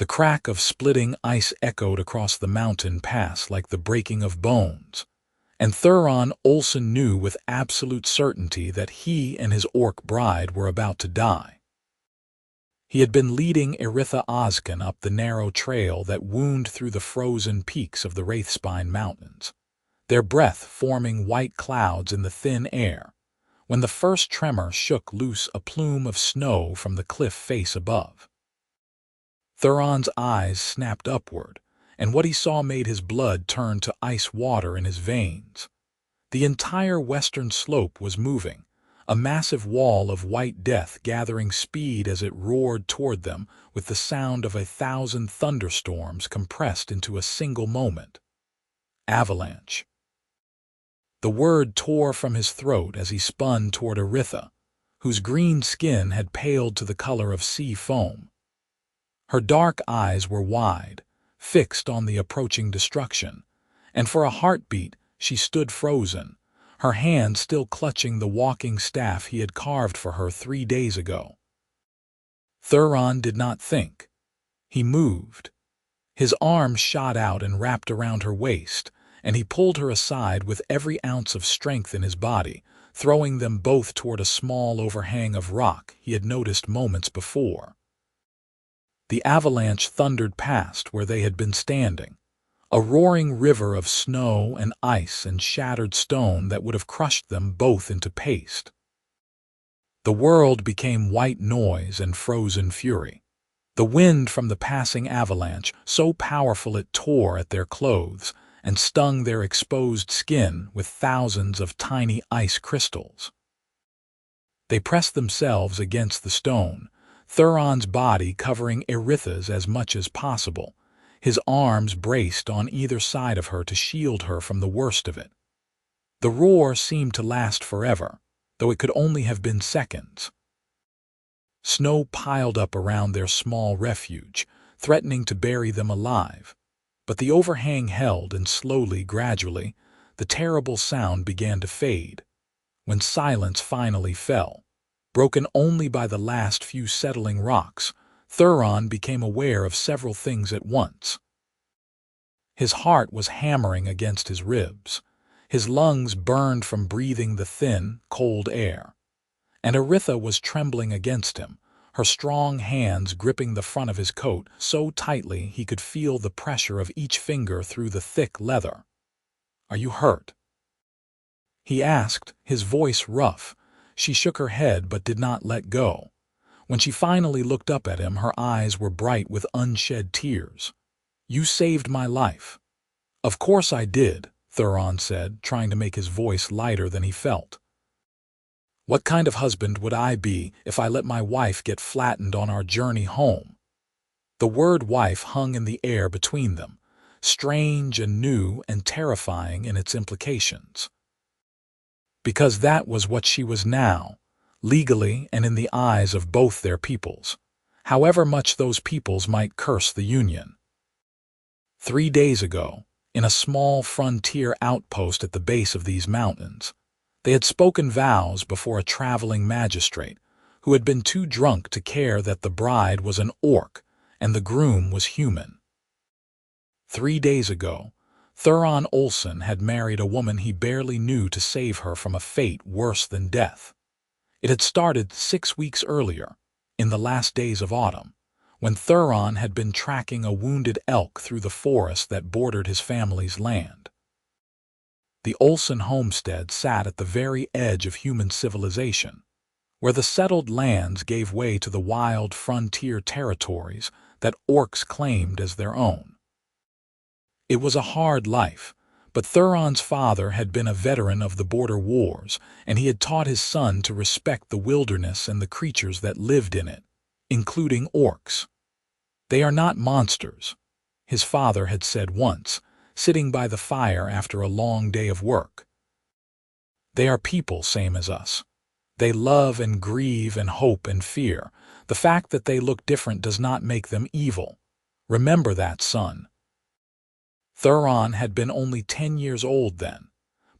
The crack of splitting ice echoed across the mountain pass like the breaking of bones, and Theron Olsen knew with absolute certainty that he and his orc bride were about to die. He had been leading Eritha Ozkan up the narrow trail that wound through the frozen peaks of the Wraithspine Mountains, their breath forming white clouds in the thin air, when the first tremor shook loose a plume of snow from the cliff face above. Theron's eyes snapped upward, and what he saw made his blood turn to ice water in his veins. The entire western slope was moving, a massive wall of white death gathering speed as it roared toward them with the sound of 1,000 thunderstorms compressed into a single moment. Avalanche. The word tore from his throat as he spun toward Eritha, whose green skin had paled to the color of sea foam. Her dark eyes were wide, fixed on the approaching destruction, and for a heartbeat she stood frozen, her hand still clutching the walking staff he had carved for her 3 days ago. Theron did not think. He moved. His arm shot out and wrapped around her waist, and he pulled her aside with every ounce of strength in his body, throwing them both toward a small overhang of rock he had noticed moments before. The avalanche thundered past where they had been standing, a roaring river of snow and ice and shattered stone that would have crushed them both into paste. The world became white noise and frozen fury. The wind from the passing avalanche, so powerful it tore at their clothes and stung their exposed skin with thousands of tiny ice crystals. They pressed themselves against the stone, Theron's body covering Eritha's as much as possible, his arms braced on either side of her to shield her from the worst of it. The roar seemed to last forever, though it could only have been seconds. Snow piled up around their small refuge, threatening to bury them alive. But the overhang held, and slowly, gradually, the terrible sound began to fade. When silence finally fell, broken only by the last few settling rocks, Theron became aware of several things at once. His heart was hammering against his ribs. His lungs burned from breathing the thin, cold air. And Eritha was trembling against him, her strong hands gripping the front of his coat so tightly he could feel the pressure of each finger through the thick leather. "Are you hurt?" he asked, his voice rough. She shook her head but did not let go. When she finally looked up at him, her eyes were bright with unshed tears. "You saved my life." "Of course I did," Theron said, trying to make his voice lighter than he felt. "What kind of husband would I be if I let my wife get flattened on our journey home?" The word wife hung in the air between them, strange and new and terrifying in its implications. Because that was what she was now, legally and in the eyes of both their peoples, however much those peoples might curse the union. 3 days ago, in a small frontier outpost at the base of these mountains, they had spoken vows before a traveling magistrate who had been too drunk to care that the bride was an orc and the groom was human. 3 days ago, Theron Olsen had married a woman he barely knew to save her from a fate worse than death. It had started 6 weeks earlier, in the last days of autumn, when Theron had been tracking a wounded elk through the forest that bordered his family's land. The Olsen homestead sat at the very edge of human civilization, where the settled lands gave way to the wild frontier territories that orcs claimed as their own. It was a hard life, but Theron's father had been a veteran of the border wars, and he had taught his son to respect the wilderness and the creatures that lived in it, including orcs. "They are not monsters," his father had said once, sitting by the fire after a long day of work. "They are people same as us. They love and grieve and hope and fear. The fact that they look different does not make them evil. Remember that, son." Theron had been only 10 years old then,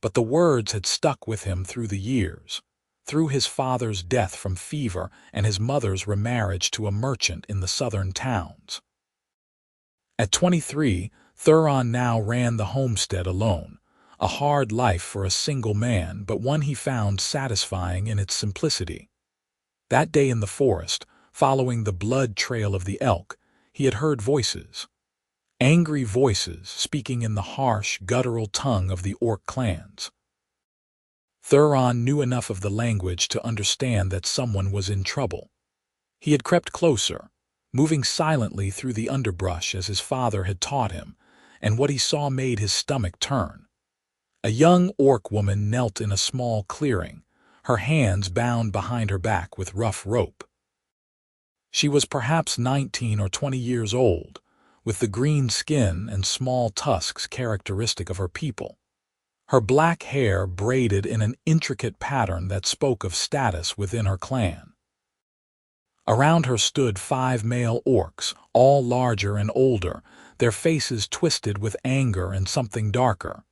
but the words had stuck with him through the years, through his father's death from fever and his mother's remarriage to a merchant in the southern towns. At 23, Theron now ran the homestead alone, a hard life for a single man, but one he found satisfying in its simplicity. That day in the forest, following the blood trail of the elk, he had heard voices. Angry voices speaking in the harsh, guttural tongue of the orc clans. Theron knew enough of the language to understand that someone was in trouble. He had crept closer, moving silently through the underbrush as his father had taught him, and what he saw made his stomach turn. A young orc woman knelt in a small clearing, her hands bound behind her back with rough rope. She was perhaps 19 or 20 years old, with the green skin and small tusks characteristic of her people. Her black hair braided in an intricate pattern that spoke of status within her clan. Around her stood 5 male orcs, all larger and older, their faces twisted with anger and something darker.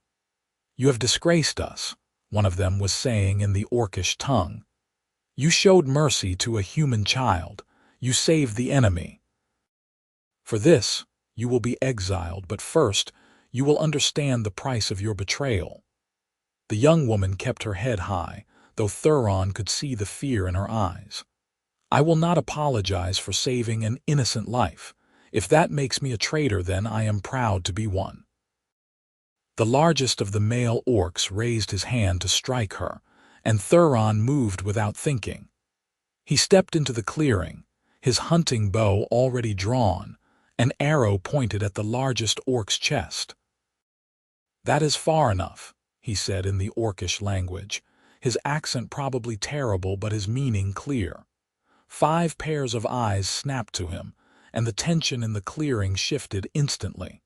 "You have disgraced us," one of them was saying in the orcish tongue. "You showed mercy to a human child. You saved the enemy. For this, you will be exiled, but first, you will understand the price of your betrayal." The young woman kept her head high, though Theron could see the fear in her eyes. "I will not apologize for saving an innocent life. If that makes me a traitor, then I am proud to be one." The largest of the male orcs raised his hand to strike her, and Theron moved without thinking. He stepped into the clearing, his hunting bow already drawn, an arrow pointed at the largest orc's chest. "That is far enough," he said in the orcish language, his accent probably terrible but his meaning clear. 5 pairs of eyes snapped to him, and the tension in the clearing shifted instantly.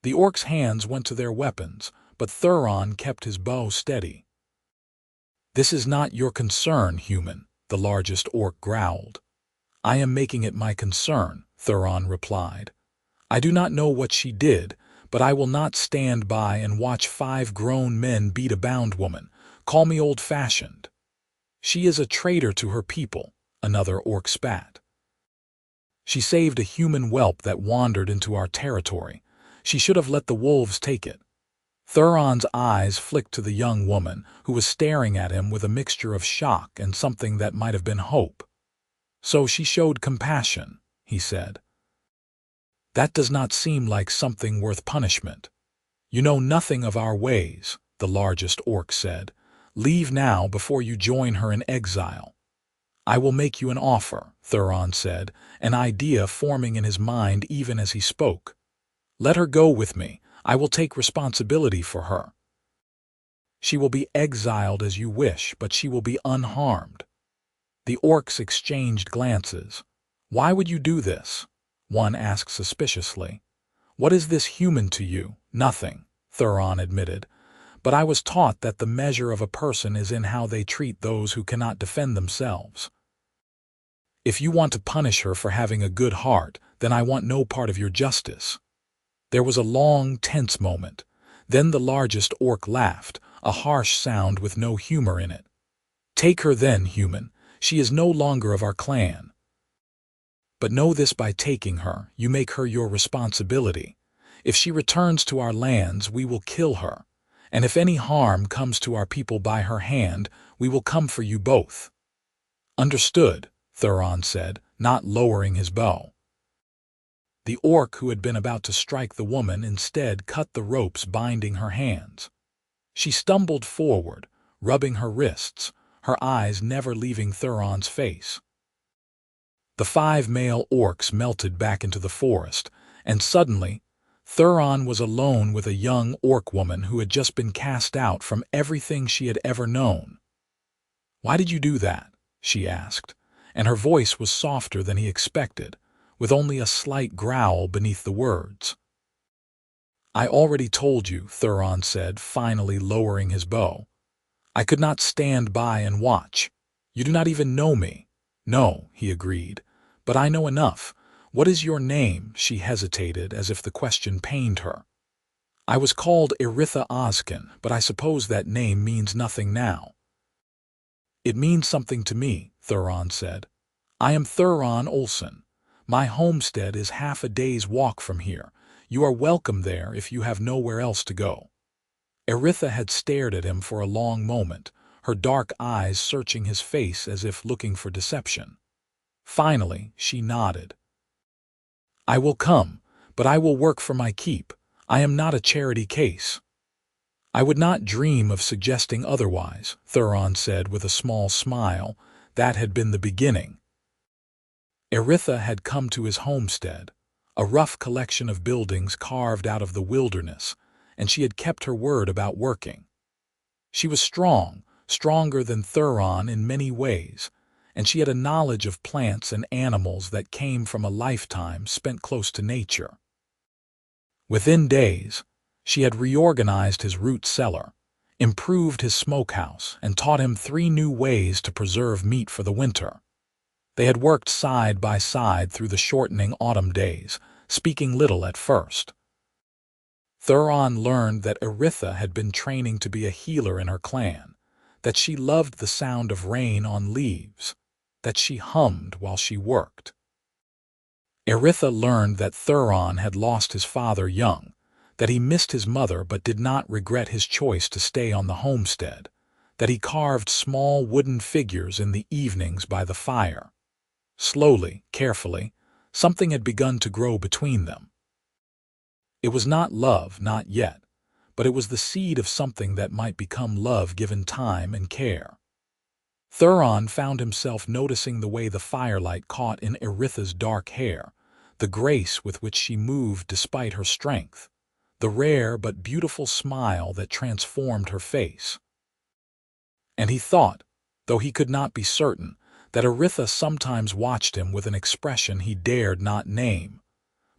The orc's hands went to their weapons, but Theron kept his bow steady. "This is not your concern, human," the largest orc growled. "I am making it my concern," Theron replied. "I do not know what she did, but I will not stand by and watch 5 grown men beat a bound woman. Call me old-fashioned." "She is a traitor to her people," another orc spat. "She saved a human whelp that wandered into our territory. She should have let the wolves take it." Theron's eyes flicked to the young woman, who was staring at him with a mixture of shock and something that might have been hope. "So she showed compassion," he said. "That does not seem like something worth punishment." "You know nothing of our ways," the largest orc said. "Leave now before you join her in exile." "I will make you an offer," Theron said, an idea forming in his mind even as he spoke. "Let her go with me. I will take responsibility for her. She will be exiled as you wish, but she will be unharmed." The orcs exchanged glances. "Why would you do this?" one asked suspiciously. "What is this human to you?" "Nothing," Theron admitted. "But I was taught that the measure of a person is in how they treat those who cannot defend themselves. If you want to punish her for having a good heart, then I want no part of your justice." There was a long, tense moment. Then the largest orc laughed, a harsh sound with no humor in it. "Take her then, human. She is no longer of our clan. But know this: by taking her, you make her your responsibility. If she returns to our lands, we will kill her. And if any harm comes to our people by her hand, we will come for you both." "Understood," Theron said, not lowering his bow. The orc who had been about to strike the woman instead cut the ropes binding her hands. She stumbled forward, rubbing her wrists, her eyes never leaving Theron's face. The 5 male orcs melted back into the forest, and suddenly, Theron was alone with a young orc woman who had just been cast out from everything she had ever known. "Why did you do that?" she asked, and her voice was softer than he expected, with only a slight growl beneath the words. "I already told you," Theron said, finally lowering his bow. "I could not stand by and watch. You do not even know me." "No," he agreed, "but I know enough. What is your name?" She hesitated, as if the question pained her. "I was called Eritha Ozkan, but I suppose that name means nothing now." "It means something to me," Theron said. "I am Theron Olsen. My homestead is half a day's walk from here. You are welcome there if you have nowhere else to go." Eritha had stared at him for a long moment, her dark eyes searching his face as if looking for deception. Finally, she nodded. "I will come, but I will work for my keep. I am not a charity case." "I would not dream of suggesting otherwise," Theron said with a small smile. That had been the beginning. Eritha had come to his homestead, a rough collection of buildings carved out of the wilderness, and she had kept her word about working. She was strong, stronger than Theron in many ways, and she had a knowledge of plants and animals that came from a lifetime spent close to nature. Within days, she had reorganized his root cellar, improved his smokehouse, and taught him 3 new ways to preserve meat for the winter. They had worked side by side through the shortening autumn days, speaking little at first. Theron learned that Eritha had been training to be a healer in her clan, that she loved the sound of rain on leaves, that she hummed while she worked. Eritha learned that Theron had lost his father young, that he missed his mother but did not regret his choice to stay on the homestead, that he carved small wooden figures in the evenings by the fire. Slowly, carefully, something had begun to grow between them. It was not love, not yet, but it was the seed of something that might become love given time and care. Theron found himself noticing the way the firelight caught in Eritha's dark hair, the grace with which she moved despite her strength, the rare but beautiful smile that transformed her face. And he thought, though he could not be certain, that Eritha sometimes watched him with an expression he dared not name.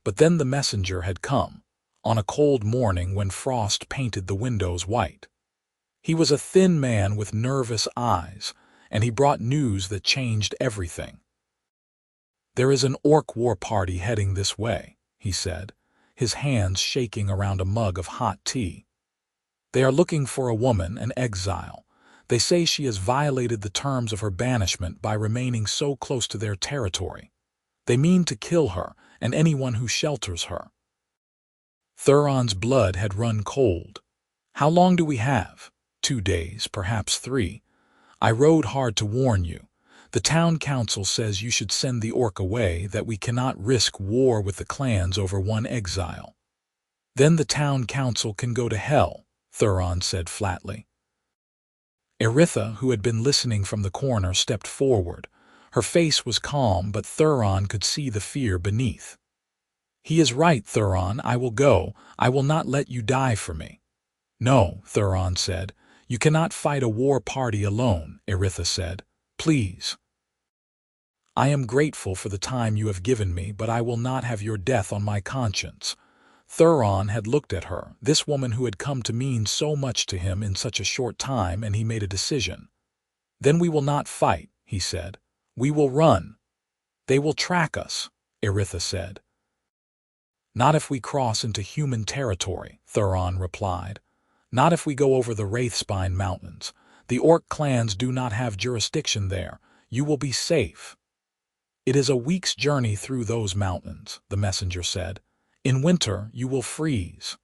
But then the messenger had come, on a cold morning when frost painted the windows white. He was a thin man with nervous eyes, and he brought news that changed everything. "There is an orc war party heading this way," he said, his hands shaking around a mug of hot tea. "They are looking for a woman, an exile. They say she has violated the terms of her banishment by remaining so close to their territory. They mean to kill her and anyone who shelters her." Theron's blood had run cold. "How long do we have?" 2 days, perhaps 3. "I rode hard to warn you. The town council says you should send the orc away, that we cannot risk war with the clans over one exile." "Then the town council can go to hell," Theron said flatly. Eritha, who had been listening from the corner, stepped forward. Her face was calm, but Theron could see the fear beneath. "He is right, Theron. I will go. I will not let you die for me." "No," Theron said. "You cannot fight a war party alone," Eritha said. "Please." "I am grateful for the time you have given me, but I will not have your death on my conscience." Theron had looked at her, this woman who had come to mean so much to him in such a short time, and he made a decision. "Then we will not fight," he said. "We will run." "They will track us," Eritha said. "Not if we cross into human territory," Theron replied. "Not if we go over the Wraithspine Mountains. The orc clans do not have jurisdiction there. You will be safe." "It is a week's journey through those mountains," the messenger said. "In winter you will freeze."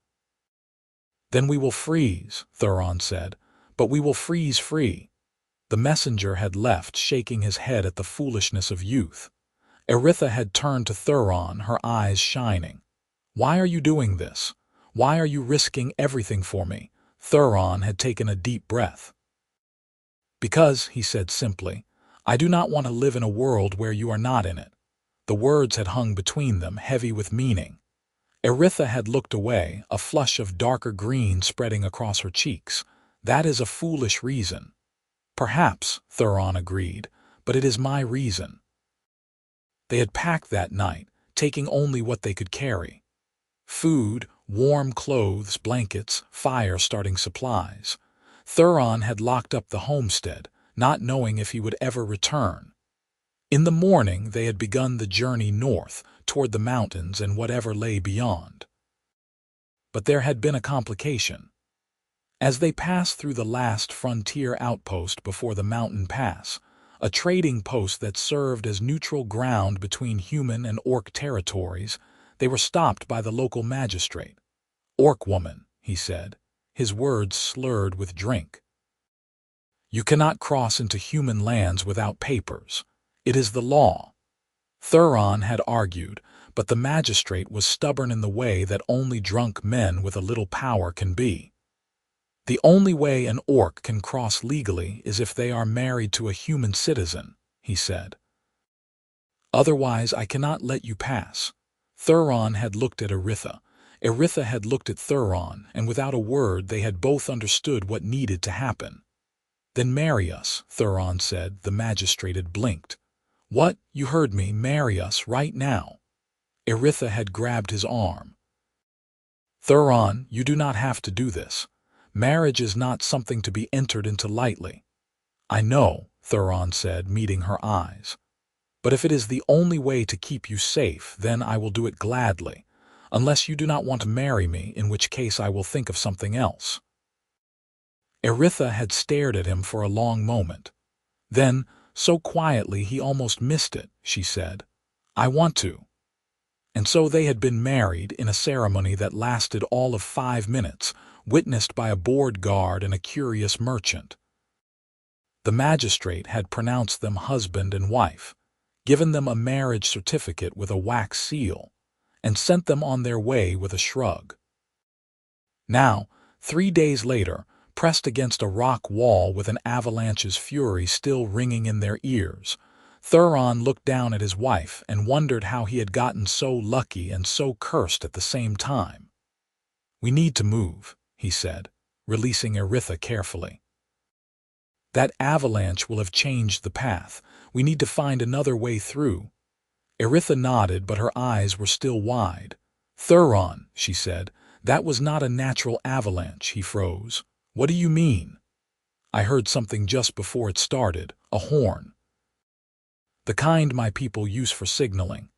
"Then we will freeze," Theron said, "but we will freeze free." The messenger had left, shaking his head at the foolishness of youth. Eritha had turned to Theron, her eyes shining. "Why are you doing this? Why are you risking everything for me?" Theron had taken a deep breath. "Because," he said simply, "I do not want to live in a world where you are not in it." The words had hung between them, heavy with meaning. Eritha had looked away, a flush of darker green spreading across her cheeks. "That is a foolish reason." "Perhaps," Theron agreed, "but it is my reason." They had packed that night, taking only what they could carry. Food, warm clothes, blankets, fire-starting supplies. Theron had locked up the homestead, not knowing if he would ever return. In the morning they had begun the journey north, toward the mountains and whatever lay beyond. But there had been a complication. As they passed through the last frontier outpost before the mountain pass, a trading post that served as neutral ground between human and orc territories. They were stopped by the local magistrate. "Orc woman," he said, his words slurred with drink. "You cannot cross into human lands without papers. It is the law." Theron had argued, but the magistrate was stubborn in the way that only drunk men with a little power can be. "The only way an orc can cross legally is if they are married to a human citizen," he said. "Otherwise I cannot let you pass." Theron had looked at Eritha. Eritha had looked at Theron, and without a word they had both understood what needed to happen. "Then marry us," Theron said. The magistrate had blinked. "What? You heard me. Marry us right now." Eritha had grabbed his arm. "Theron, you do not have to do this. Marriage is not something to be entered into lightly." "I know," Theron said, meeting her eyes. "But if it is the only way to keep you safe, then I will do it gladly. Unless you do not want to marry me, in which case I will think of something else." Eritha had stared at him for a long moment. Then, so quietly he almost missed it, she said, "I want to." And so they had been married in a ceremony that lasted all of 5 minutes, witnessed by a bored guard and a curious merchant. The magistrate had pronounced them husband and wife, given them a marriage certificate with a wax seal, and sent them on their way with a shrug. Now, 3 days later, pressed against a rock wall with an avalanche's fury still ringing in their ears, Theron looked down at his wife and wondered how he had gotten so lucky and so cursed at the same time. "We need to move," he said, releasing Eritha carefully. "That avalanche will have changed the path. We need to find another way through." Eritha nodded, but her eyes were still wide. "Theron," she said, "that was not a natural avalanche." He froze. "What do you mean?" "I heard something just before it started, a horn. The kind my people use for signaling."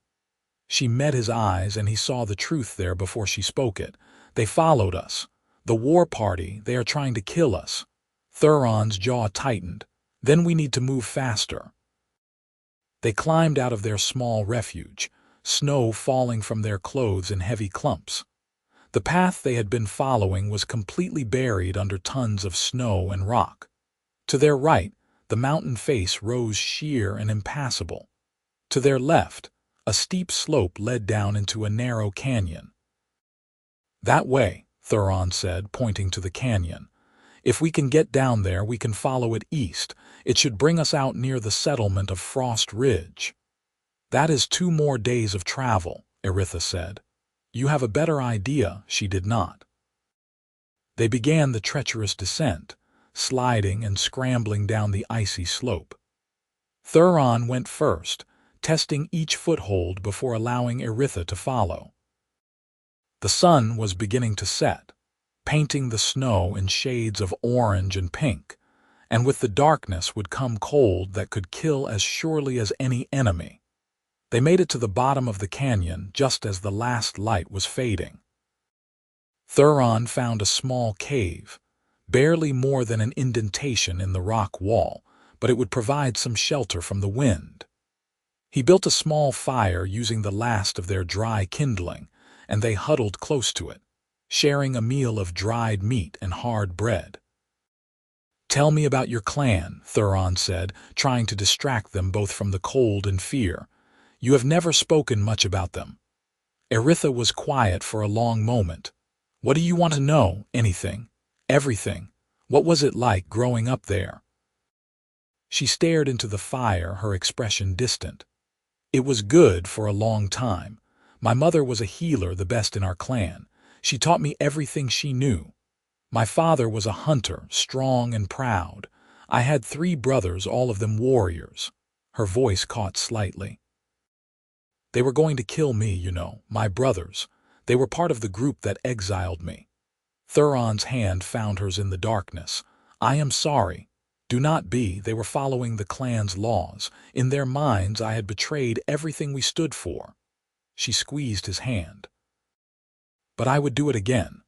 She met his eyes, and he saw the truth there before she spoke it. "They followed us. The war party, they are trying to kill us." Theron's jaw tightened. "Then we need to move faster." They climbed out of their small refuge, snow falling from their clothes in heavy clumps. The path they had been following was completely buried under tons of snow and rock. To their right, the mountain face rose sheer and impassable. To their left, a steep slope led down into a narrow canyon. "That way," Theron said, pointing to the canyon. "If we can get down there, we can follow it east. It should bring us out near the settlement of Frost Ridge." "That is 2 more days of travel," Eritha said. "You have a better idea." She did not. They began the treacherous descent, sliding and scrambling down the icy slope. Theron went first, testing each foothold before allowing Eritha to follow. The sun was beginning to set, painting the snow in shades of orange and pink, and with the darkness would come cold that could kill as surely as any enemy. They made it to the bottom of the canyon just as the last light was fading. Theron found a small cave, barely more than an indentation in the rock wall, but it would provide some shelter from the wind. He built a small fire using the last of their dry kindling, and they huddled close to it, sharing a meal of dried meat and hard bread. "Tell me about your clan," Theron said, trying to distract them both from the cold and fear. "You have never spoken much about them." Eritha was quiet for a long moment. "What do you want to know? Anything? Everything. What was it like growing up there?" She stared into the fire, her expression distant. "It was good for a long time. My mother was a healer, the best in our clan. She taught me everything she knew. My father was a hunter, strong and proud. I had 3 brothers, all of them warriors." Her voice caught slightly. "They were going to kill me, you know, my brothers. They were part of the group that exiled me." Theron's hand found hers in the darkness. "I am sorry. Do not be. They were following the clan's laws. In their minds I had betrayed everything we stood for." She squeezed his hand. "But I would do it again.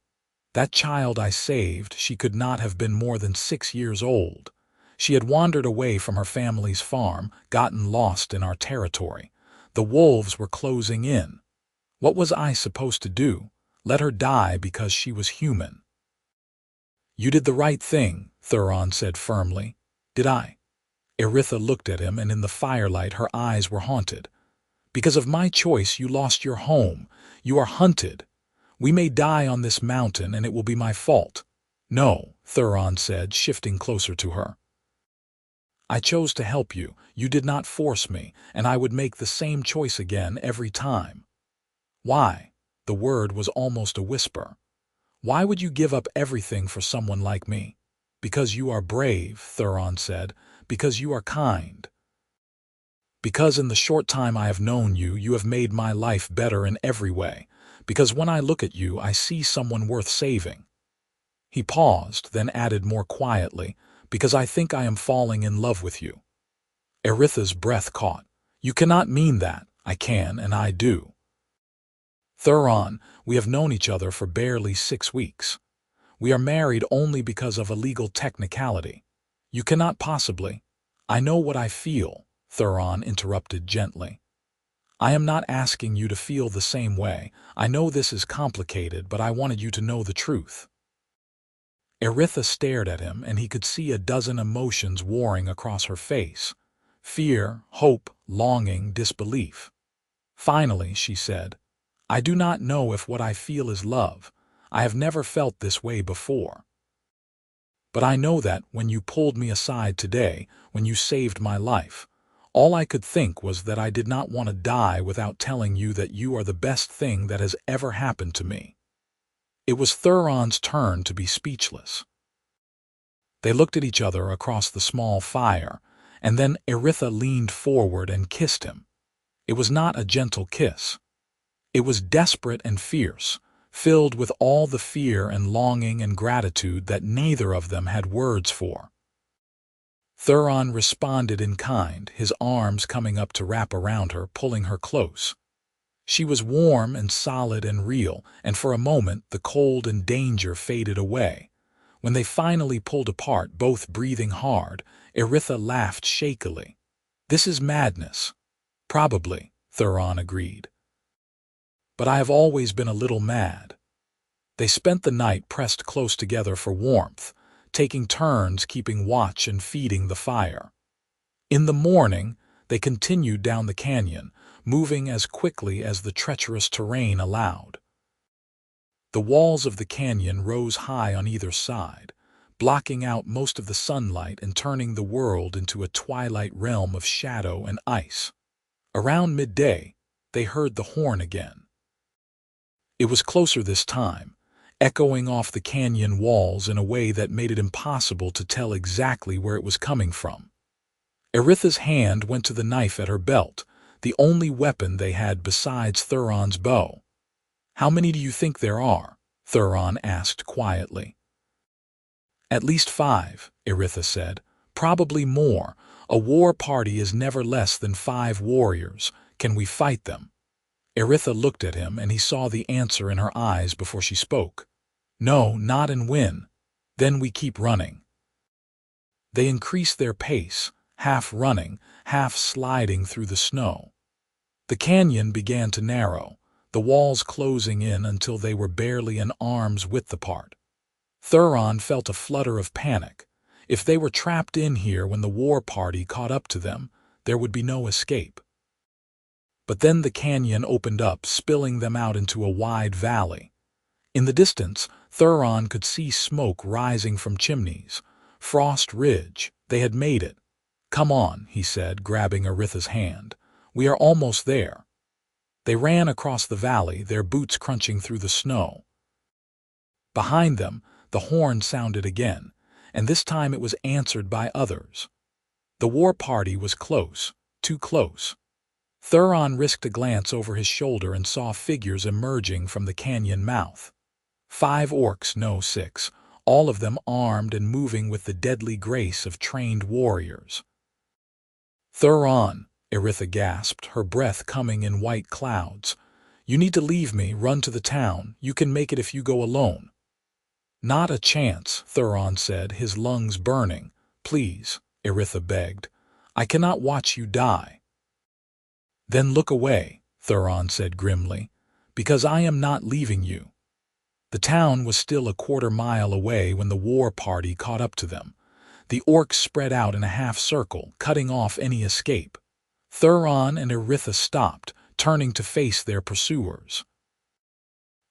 That child I saved, she could not have been more than 6 years old. She had wandered away from her family's farm, gotten lost in our territory. The wolves were closing in. What was I supposed to do? Let her die because she was human? You did the right thing, Theron said firmly. Did I? Eritha looked at him, and in the firelight her eyes were haunted. Because of my choice you lost your home. You are hunted. We may die on this mountain, and it will be my fault. No, Theron said, shifting closer to her. I chose to help you. You did not force me, and I would make the same choice again every time. Why? The word was almost a whisper. Why would you give up everything for someone like me? Because you are brave, Theron said. Because you are kind. Because in the short time I have known you, you have made my life better in every way. Because when I look at you, I see someone worth saving. He paused, then added more quietly, because I think I am falling in love with you. Eritha's breath caught. You cannot mean that. I can, and I do. Theron, we have known each other for barely 6 weeks. We are married only because of a legal technicality. You cannot possibly. I know what I feel, Theron interrupted gently. I am not asking you to feel the same way. I know this is complicated, but I wanted you to know the truth. Eritha stared at him, and he could see a dozen emotions warring across her face. Fear, hope, longing, disbelief. Finally, she said, I do not know if what I feel is love. I have never felt this way before. But I know that when you pulled me aside today, when you saved my life, all I could think was that I did not want to die without telling you that you are the best thing that has ever happened to me. It was Theron's turn to be speechless. They looked at each other across the small fire, and then Eritha leaned forward and kissed him. It was not a gentle kiss. It was desperate and fierce, filled with all the fear and longing and gratitude that neither of them had words for. Theron responded in kind, his arms coming up to wrap around her, pulling her close. She was warm and solid and real, and for a moment the cold and danger faded away. When they finally pulled apart, both breathing hard, Eritha laughed shakily. This is madness. Probably, Theron agreed. But I have always been a little mad. They spent the night pressed close together for warmth, taking turns keeping watch and feeding the fire. In the morning, they continued down the canyon, moving as quickly as the treacherous terrain allowed. The walls of the canyon rose high on either side, blocking out most of the sunlight and turning the world into a twilight realm of shadow and ice. Around midday, they heard the horn again. It was closer this time, echoing off the canyon walls in a way that made it impossible to tell exactly where it was coming from. Eritha's hand went to the knife at her belt, the only weapon they had besides Theron's bow. How many do you think there are? Theron asked quietly. At least 5, Eritha said. Probably more. A war party is never less than 5 warriors. Can we fight them? Eritha looked at him, and he saw the answer in her eyes before she spoke. No, not and win. Then we keep running. They increased their pace, half running, half sliding through the snow. The canyon began to narrow, the walls closing in until they were barely an arm's width apart. Theron felt a flutter of panic. If they were trapped in here when the war party caught up to them, there would be no escape. But then the canyon opened up, spilling them out into a wide valley. In the distance, Theron could see smoke rising from chimneys. Frost Ridge. They had made it. Come on, he said, grabbing Eritha's hand. We are almost there. They ran across the valley, their boots crunching through the snow. Behind them, the horn sounded again, and this time it was answered by others. The war party was close, too close. Theron risked a glance over his shoulder and saw figures emerging from the canyon mouth. 5 orcs, no 6, all of them armed and moving with the deadly grace of trained warriors. Theron, Eritha gasped, her breath coming in white clouds. You need to leave me, run to the town. You can make it if you go alone. Not a chance, Theron said, his lungs burning. Please, Eritha begged. "I cannot watch you die." "Then look away," Theron said grimly, "because I am not leaving you." The town was still a quarter-mile away when the war party caught up to them. The orcs spread out in a half-circle, cutting off any escape. Theron and Eritha stopped, turning to face their pursuers.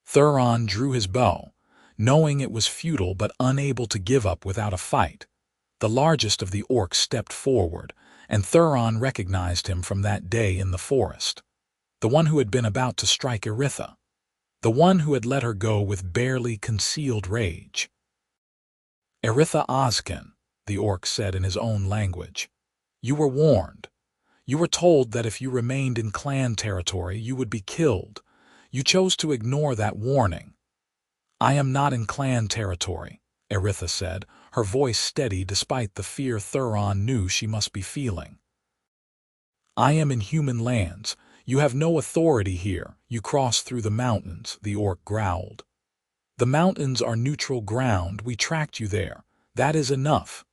Theron drew his bow, knowing it was futile but unable to give up without a fight. The largest of the orcs stepped forward, and Theron recognized him from that day in the forest. The one who had been about to strike Eritha. The one who had let her go with barely concealed rage. "Eritha Ozkan," the orc said in his own language. "You were warned. You were told that if you remained in clan territory, you would be killed. You chose to ignore that warning." "I am not in clan territory," Eritha said, her voice steady despite the fear Theron knew she must be feeling. "I am in human lands. You have no authority here. You crossed through the mountains," the orc growled. "The mountains are neutral ground. We tracked you there. That is enough."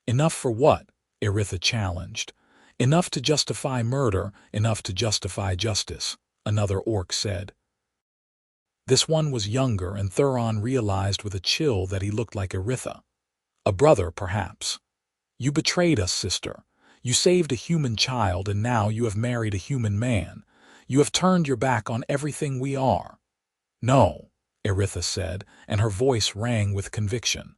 "Enough for what?" Eritha challenged. "Enough to justify murder, enough to justify justice," another orc said. This one was younger, and Theron realized with a chill that he looked like Eritha. A brother, perhaps. "You betrayed us, sister. You saved a human child, and now you have married a human man. You have turned your back on everything we are." "No," Eritha said, and her voice rang with conviction.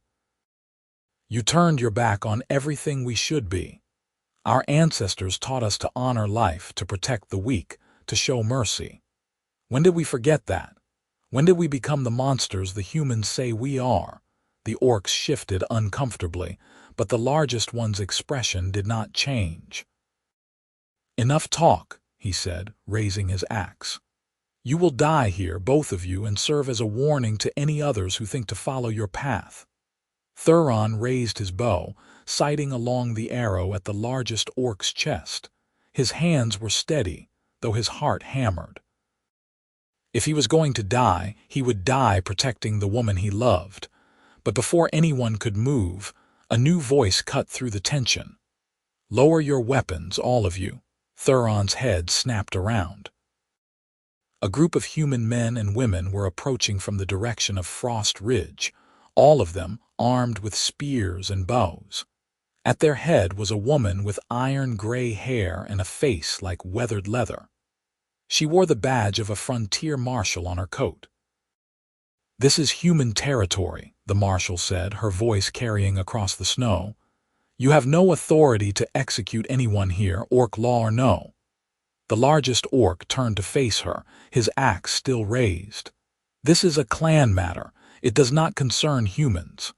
"You turned your back on everything we should be. Our ancestors taught us to honor life, to protect the weak, to show mercy. When did we forget that? When did we become the monsters the humans say we are?" The orcs shifted uncomfortably, but the largest one's expression did not change. "Enough talk," he said, raising his axe. "You will die here, both of you, and serve as a warning to any others who think to follow your path." Theron raised his bow, sighting along the arrow at the largest orc's chest. His hands were steady, though his heart hammered. If he was going to die, he would die protecting the woman he loved. But before anyone could move, a new voice cut through the tension. "Lower your weapons, all of you." Theron's head snapped around. A group of human men and women were approaching from the direction of Frost Ridge, all of them armed with spears and bows. At their head was a woman with iron-gray hair and a face like weathered leather. She wore the badge of a frontier marshal on her coat. "This is human territory," the marshal said, her voice carrying across the snow. "You have no authority to execute anyone here, orc law or no." The largest orc turned to face her, his axe still raised. "This is a clan matter. It does not concern humans."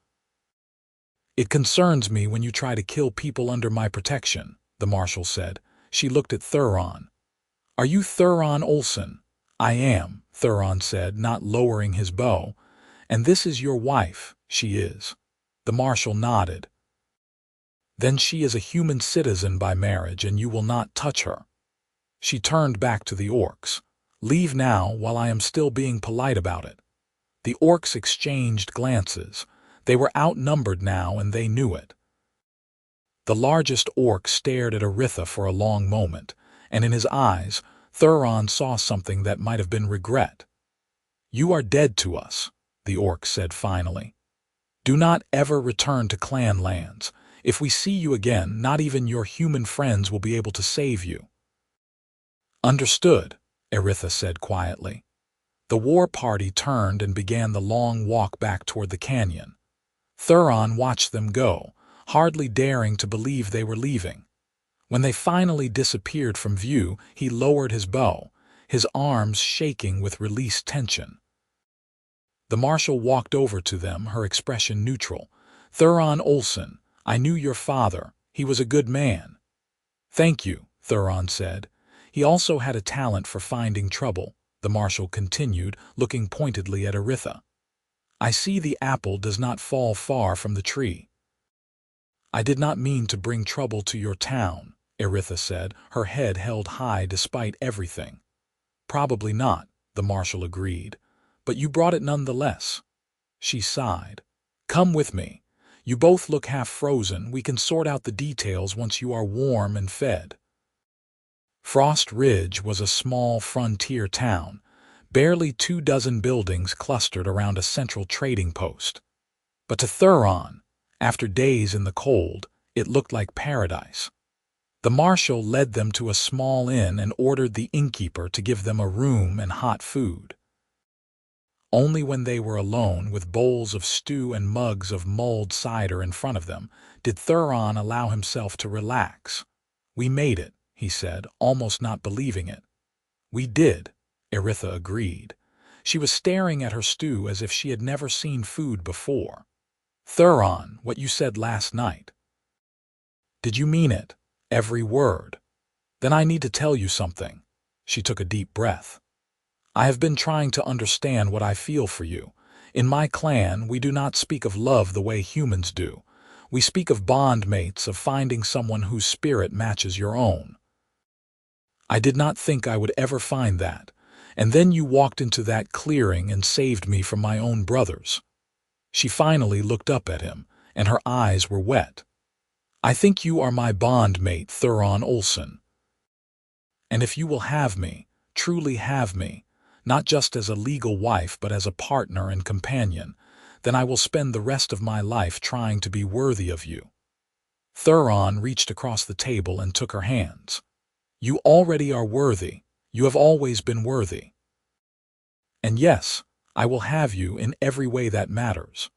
"It concerns me when you try to kill people under my protection," the marshal said. She looked at Theron. "Are you Theron Olsen?" "I am," Theron said, not lowering his bow. "And this is your wife." "She is." The marshal nodded. "Then she is a human citizen by marriage, and you will not touch her." She turned back to the orcs. "Leave now, while I am still being polite about it." The orcs exchanged glances. They were outnumbered now, and they knew it. The largest orc stared at Eritha for a long moment, and in his eyes, Theron saw something that might have been regret. "You are dead to us," the orc said finally. "Do not ever return to clan lands. If we see you again, not even your human friends will be able to save you." "Understood," Eritha said quietly. The war party turned and began the long walk back toward the canyon. Theron watched them go, hardly daring to believe they were leaving. When they finally disappeared from view, he lowered his bow, his arms shaking with released tension. The marshal walked over to them, her expression neutral. "Theron Olsen, I knew your father. He was a good man." "Thank you," Theron said. "He also had a talent for finding trouble," the marshal continued, looking pointedly at Eritha. "I see the apple does not fall far from the tree." "I did not mean to bring trouble to your town," Eritha said, her head held high despite everything. "Probably not," the marshal agreed. "But you brought it nonetheless." She sighed. "Come with me. You both look half frozen. We can sort out the details once you are warm and fed." Frost Ridge was a small frontier town, barely 24 buildings clustered around a central trading post. But to Theron, after days in the cold, it looked like paradise. The marshal led them to a small inn and ordered the innkeeper to give them a room and hot food. Only when they were alone, with bowls of stew and mugs of mulled cider in front of them, did Theron allow himself to relax. "We made it," he said, almost not believing it. "We did," Eritha agreed. She was staring at her stew as if she had never seen food before. "Theron, what you said last night. Did you mean it? Every word? Then I need to tell you something." She took a deep breath. "I have been trying to understand what I feel for you. In my clan, we do not speak of love the way humans do. We speak of bondmates, of finding someone whose spirit matches your own. I did not think I would ever find that, and then you walked into that clearing and saved me from my own brothers." She finally looked up at him, and her eyes were wet. "I think you are my bondmate, Theron Olsen. And if you will have me, truly have me, not just as a legal wife but as a partner and companion, then I will spend the rest of my life trying to be worthy of you." Theron reached across the table and took her hands. "You already are worthy. You have always been worthy. And yes, I will have you in every way that matters."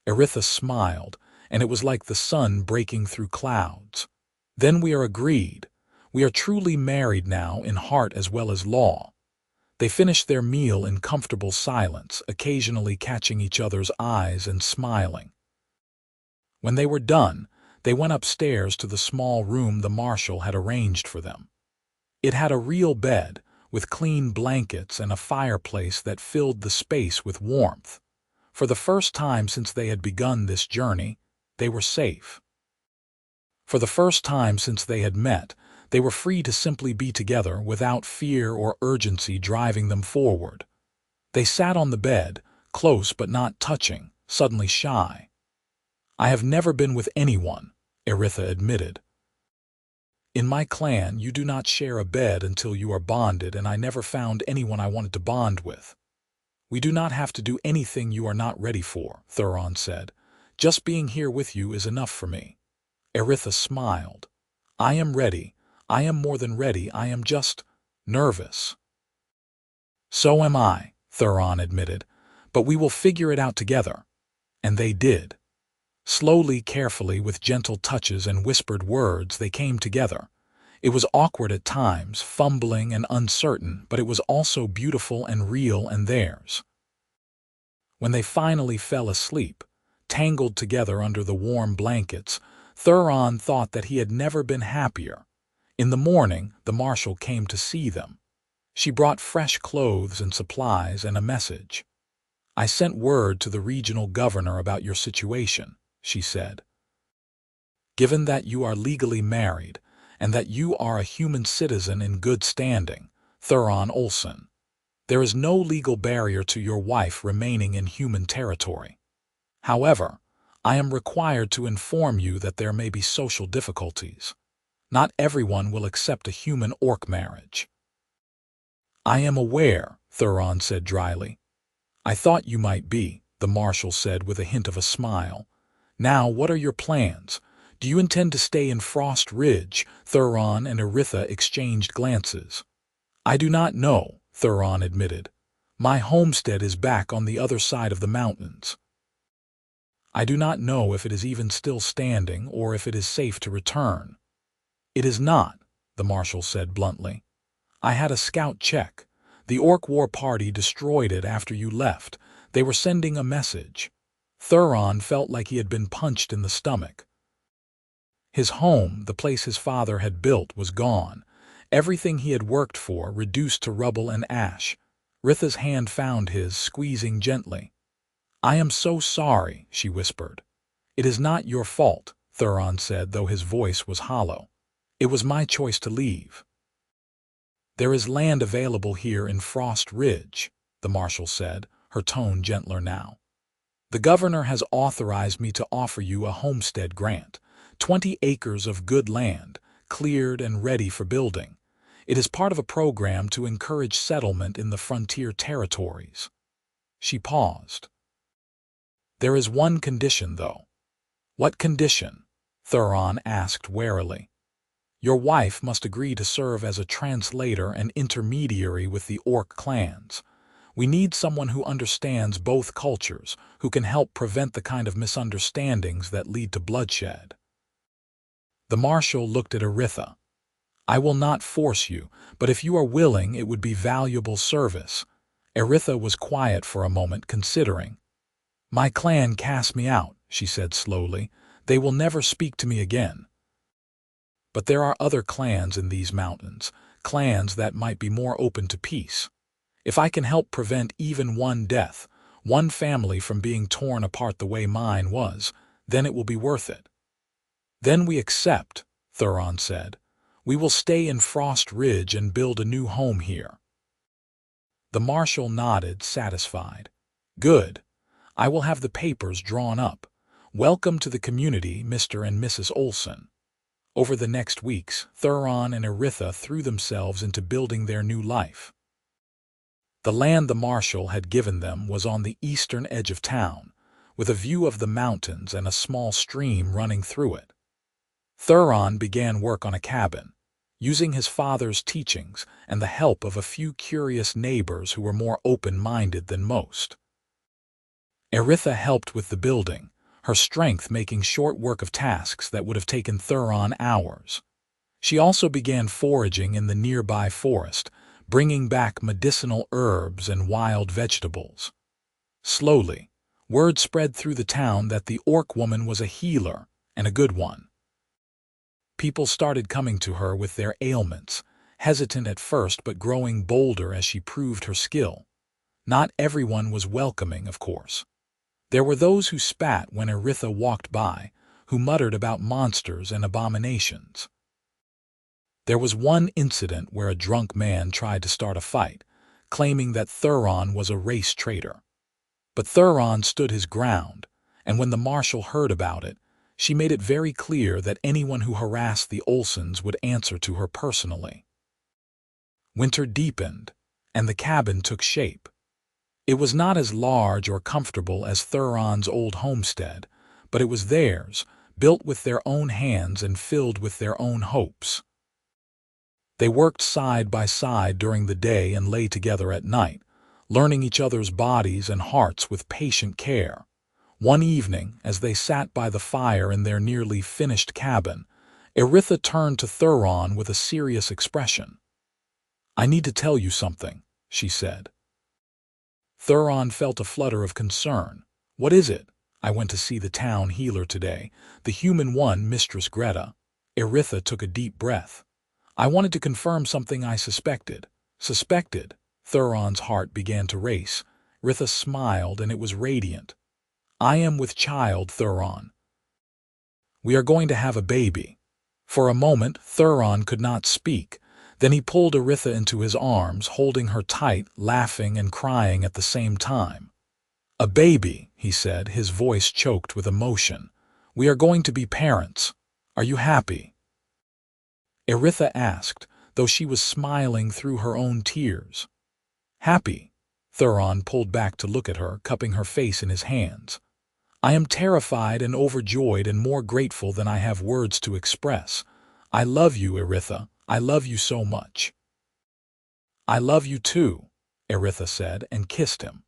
Eritha smiled, and it was like the sun breaking through clouds. "Then we are agreed. We are truly married now in heart as well as law." They finished their meal in comfortable silence, occasionally catching each other's eyes and smiling. When they were done, they went upstairs to the small room the marshal had arranged for them. It had a real bed, with clean blankets and a fireplace that filled the space with warmth. For the first time since they had begun this journey, they were safe. For the first time since they had met, they were free to simply be together without fear or urgency driving them forward. They sat on the bed, close but not touching, suddenly shy. "I have never been with anyone," Eritha admitted. "In my clan, you do not share a bed until you are bonded, and I never found anyone I wanted to bond with." "We do not have to do anything you are not ready for," Theron said. "Just being here with you is enough for me." Eritha smiled. "I am ready. I am more than ready. I am just nervous." "So am I," Theron admitted. "But we will figure it out together." And they did. Slowly, carefully, with gentle touches and whispered words, they came together. It was awkward at times, fumbling and uncertain, but it was also beautiful and real and theirs. When they finally fell asleep, tangled together under the warm blankets, Theron thought that he had never been happier. In the morning, the marshal came to see them. She brought fresh clothes and supplies and a message. "I sent word to the regional governor about your situation," she said. "Given that you are legally married, and that you are a human citizen in good standing, Theron Olsen, there is no legal barrier to your wife remaining in human territory. However, I am required to inform you that there may be social difficulties. Not everyone will accept a human-orc marriage." "I am aware," Theron said dryly. "I thought you might be," the marshal said with a hint of a smile. "Now, what are your plans? Do you intend to stay in Frost Ridge?" Theron and Eritha exchanged glances. "I do not know," Theron admitted. "My homestead is back on the other side of the mountains. I do not know if it is even still standing or if it is safe to return." "It is not," the marshal said bluntly. "I had a scout check. The orc war party destroyed it after you left. They were sending a message." Theron felt like he had been punched in the stomach. His home, the place his father had built, was gone. Everything he had worked for reduced to rubble and ash. Ritha's hand found his, squeezing gently. "I am so sorry," she whispered. "It is not your fault," Theron said, though his voice was hollow. "It was my choice to leave." "There is land available here in Frost Ridge," the marshal said, her tone gentler now. The governor has authorized me to offer you a homestead grant, 20 acres of good land, cleared and ready for building. It is part of a program to encourage settlement in the frontier territories." She paused. "There is one condition, though." "What condition?" Theron asked warily. "Your wife must agree to serve as a translator and intermediary with the orc clans. We need someone who understands both cultures, who can help prevent the kind of misunderstandings that lead to bloodshed." The marshal looked at Eritha. "I will not force you, but if you are willing, it would be valuable service." Eritha was quiet for a moment, considering. "My clan cast me out," she said slowly. "They will never speak to me again. But there are other clans in these mountains, clans that might be more open to peace. If I can help prevent even one death, one family from being torn apart the way mine was, then it will be worth it." "Then we accept," Theron said. "We will stay in Frost Ridge and build a new home here." The marshal nodded, satisfied. "Good. I will have the papers drawn up. Welcome to the community, Mr. and Mrs. Olsen." Over the next weeks, Theron and Eritha threw themselves into building their new life. The land the marshal had given them was on the eastern edge of town, with a view of the mountains and a small stream running through it. Theron began work on a cabin, using his father's teachings and the help of a few curious neighbors who were more open-minded than most. Eritha helped with the building, her strength making short work of tasks that would have taken Theron hours. She also began foraging in the nearby forest, bringing back medicinal herbs and wild vegetables. Slowly, word spread through the town that the orc woman was a healer, and a good one. People started coming to her with their ailments, hesitant at first but growing bolder as she proved her skill. Not everyone was welcoming, of course. There were those who spat when Eritha walked by, who muttered about monsters and abominations. There was one incident where a drunk man tried to start a fight, claiming that Theron was a race traitor. But Theron stood his ground, and when the marshal heard about it, she made it very clear that anyone who harassed the Olsens would answer to her personally. Winter deepened, and the cabin took shape. It was not as large or comfortable as Theron's old homestead, but it was theirs, built with their own hands and filled with their own hopes. They worked side by side during the day and lay together at night, learning each other's bodies and hearts with patient care. One evening, as they sat by the fire in their nearly finished cabin, Eritha turned to Theron with a serious expression. "I need to tell you something," she said. Theron felt a flutter of concern. "What is it?" "I went to see the town healer today, the human one, Mistress Greta." Eritha took a deep breath. "I wanted to confirm something I suspected." "Suspected?" Theron's heart began to race. Eritha smiled, and it was radiant. "I am with child, Theron. We are going to have a baby." For a moment, Theron could not speak. Then he pulled Eritha into his arms, holding her tight, laughing and crying at the same time. "A baby," he said, his voice choked with emotion. "We are going to be parents. Are you happy?" Eritha asked, though she was smiling through her own tears. "Happy?" Theron pulled back to look at her, cupping her face in his hands. "I am terrified and overjoyed and more grateful than I have words to express. I love you, Eritha. I love you so much." "I love you too," Eritha said, and kissed him.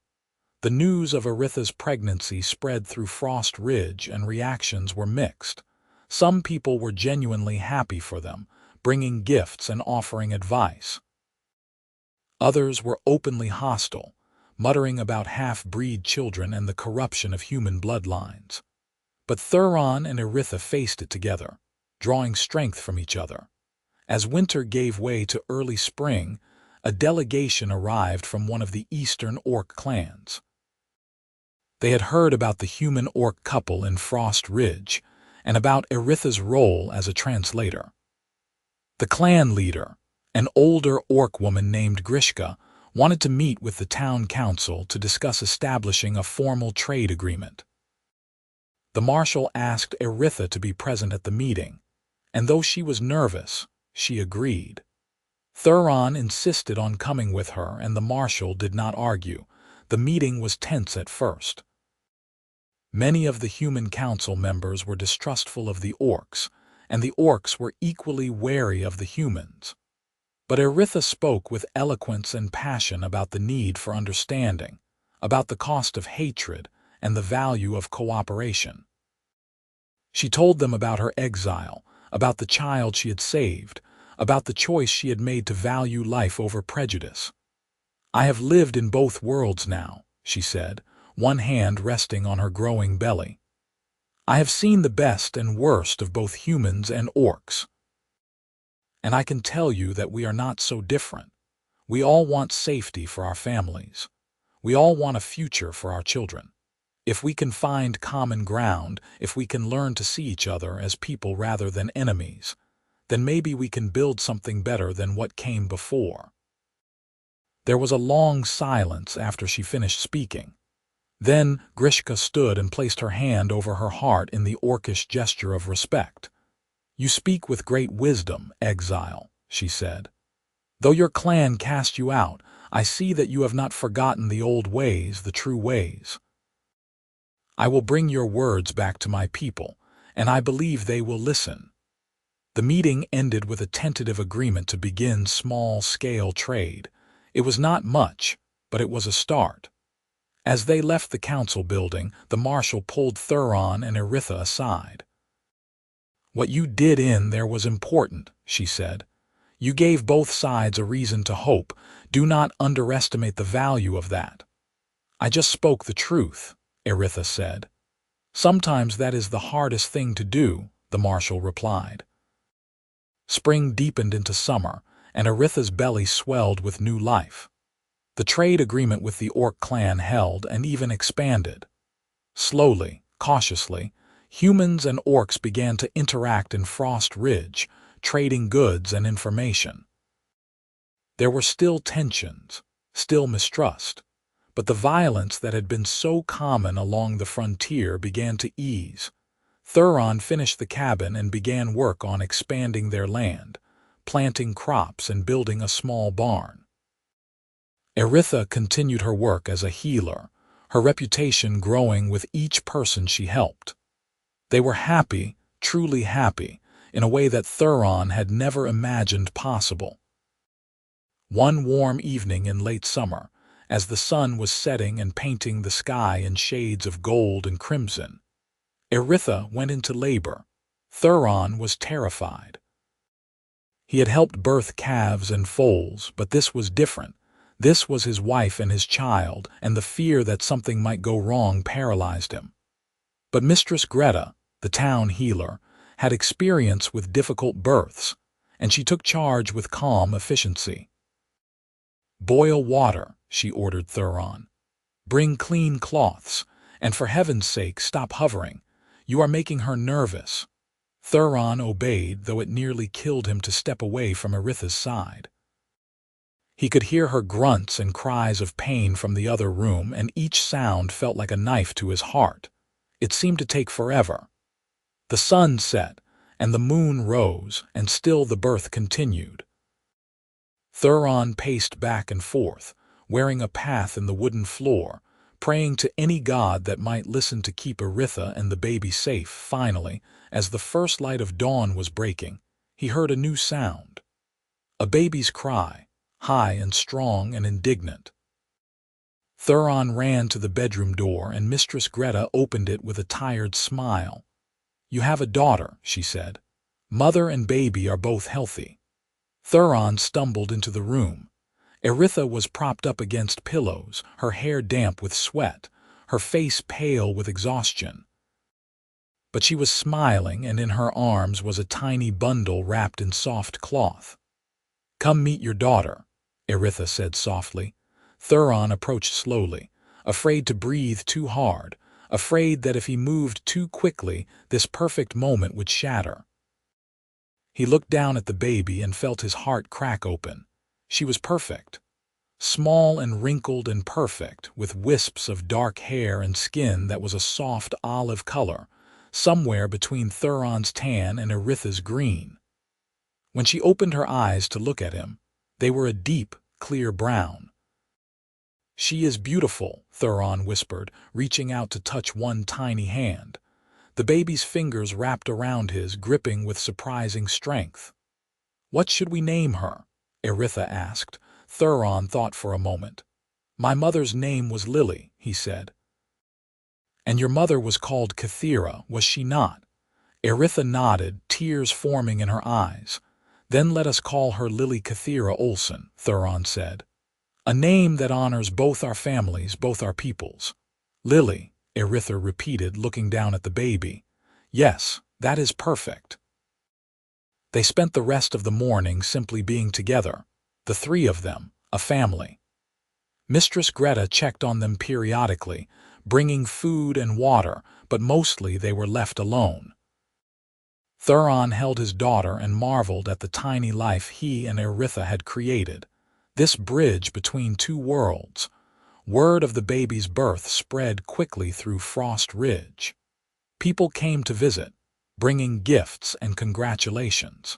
The news of Eritha's pregnancy spread through Frost Ridge, and reactions were mixed. Some people were genuinely happy for them, bringing gifts and offering advice. Others were openly hostile, muttering about half-breed children and the corruption of human bloodlines. But Theron and Eritha faced it together, drawing strength from each other. As winter gave way to early spring, a delegation arrived from one of the eastern orc clans. They had heard about the human-orc couple in Frost Ridge, and about Eritha's role as a translator. The clan leader, an older orc woman named Grishka, wanted to meet with the town council to discuss establishing a formal trade agreement. The marshal asked Eritha to be present at the meeting, and though she was nervous, she agreed. Theron insisted on coming with her, and the marshal did not argue. The meeting was tense at first. Many of the human council members were distrustful of the orcs, and the orcs were equally wary of the humans. But Eritha spoke with eloquence and passion about the need for understanding, about the cost of hatred, and the value of cooperation. She told them about her exile, about the child she had saved, about the choice she had made to value life over prejudice. "I have lived in both worlds now," she said, one hand resting on her growing belly. "I have seen the best and worst of both humans and orcs. And I can tell you that we are not so different. We all want safety for our families. We all want a future for our children. If we can find common ground, if we can learn to see each other as people rather than enemies, then maybe we can build something better than what came before." There was a long silence after she finished speaking. Then Grishka stood and placed her hand over her heart in the orcish gesture of respect. "You speak with great wisdom, exile," she said. "Though your clan cast you out, I see that you have not forgotten the old ways, the true ways. I will bring your words back to my people, and I believe they will listen." The meeting ended with a tentative agreement to begin small-scale trade. It was not much, but it was a start. As they left the council building, the marshal pulled Theron and Eritha aside. "What you did in there was important," she said. "You gave both sides a reason to hope. Do not underestimate the value of that." "I just spoke the truth," Eritha said. "Sometimes that is the hardest thing to do," the marshal replied. Spring deepened into summer, and Eritha's belly swelled with new life. The trade agreement with the orc clan held and even expanded. Slowly, cautiously, humans and orcs began to interact in Frost Ridge, trading goods and information. There were still tensions, still mistrust, but the violence that had been so common along the frontier began to ease. Theron finished the cabin and began work on expanding their land, planting crops and building a small barn. Eritha continued her work as a healer, her reputation growing with each person she helped. They were happy, truly happy, in a way that Theron had never imagined possible. One warm evening in late summer, as the sun was setting and painting the sky in shades of gold and crimson, Eritha went into labor. Theron was terrified. He had helped birth calves and foals, but this was different. This was his wife and his child, and the fear that something might go wrong paralyzed him. But Mistress Greta, the town healer, had experience with difficult births, and she took charge with calm efficiency. "Boil water," she ordered Theron. "Bring clean cloths, and for heaven's sake stop hovering. You are making her nervous." Theron obeyed, though it nearly killed him to step away from Eritha's side. He could hear her grunts and cries of pain from the other room, and each sound felt like a knife to his heart. It seemed to take forever. The sun set, and the moon rose, and still the birth continued. Theron paced back and forth, wearing a path in the wooden floor, praying to any god that might listen to keep Eritha and the baby safe. Finally, as the first light of dawn was breaking, he heard a new sound. A baby's cry, high and strong and indignant. Theron ran to the bedroom door, and Mistress Greta opened it with a tired smile. "You have a daughter," she said. "Mother and baby are both healthy." Theron stumbled into the room. Eritha was propped up against pillows, her hair damp with sweat, her face pale with exhaustion. But she was smiling, and in her arms was a tiny bundle wrapped in soft cloth. "Come meet your daughter," Eritha said softly. Theron approached slowly, afraid to breathe too hard, afraid that if he moved too quickly, this perfect moment would shatter. He looked down at the baby and felt his heart crack open. She was perfect. small and wrinkled and perfect, with wisps of dark hair and skin that was a soft olive color, somewhere between Theron's tan and Eritha's green. When she opened her eyes to look at him, they were a deep, clear brown. "She is beautiful," Theron whispered, reaching out to touch one tiny hand. The baby's fingers wrapped around his, gripping with surprising strength. "What should we name her?" Eritha asked. Theron thought for a moment. "My mother's name was Lily," he said. "And your mother was called Kathira, was she not?" Eritha nodded, tears forming in her eyes. "Then let us call her Lily Kathira Olsen," Theron said. "A name that honors both our families, both our peoples." "Lily," Eritha repeated, looking down at the baby. "Yes, that is perfect." They spent the rest of the morning simply being together, the three of them, a family. Mistress Greta checked on them periodically, bringing food and water, but mostly they were left alone. Theron held his daughter and marveled at the tiny life he and Eritha had created. This bridge between two worlds. Word of the baby's birth spread quickly through Frost Ridge. People came to visit, bringing gifts and congratulations.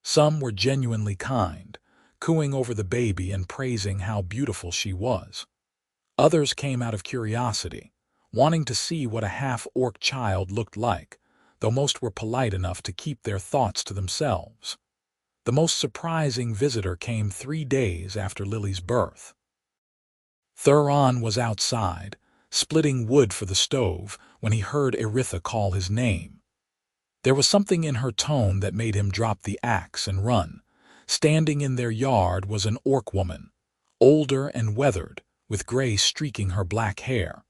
Some were genuinely kind, cooing over the baby and praising how beautiful she was. Others came out of curiosity, wanting to see what a half-orc child looked like, though most were polite enough to keep their thoughts to themselves. The most surprising visitor came 3 days after Lily's birth. Theron was outside, splitting wood for the stove, when he heard Eritha call his name. There was something in her tone that made him drop the axe and run. Standing in their yard was an orc woman, older and weathered, with gray streaking her black hair.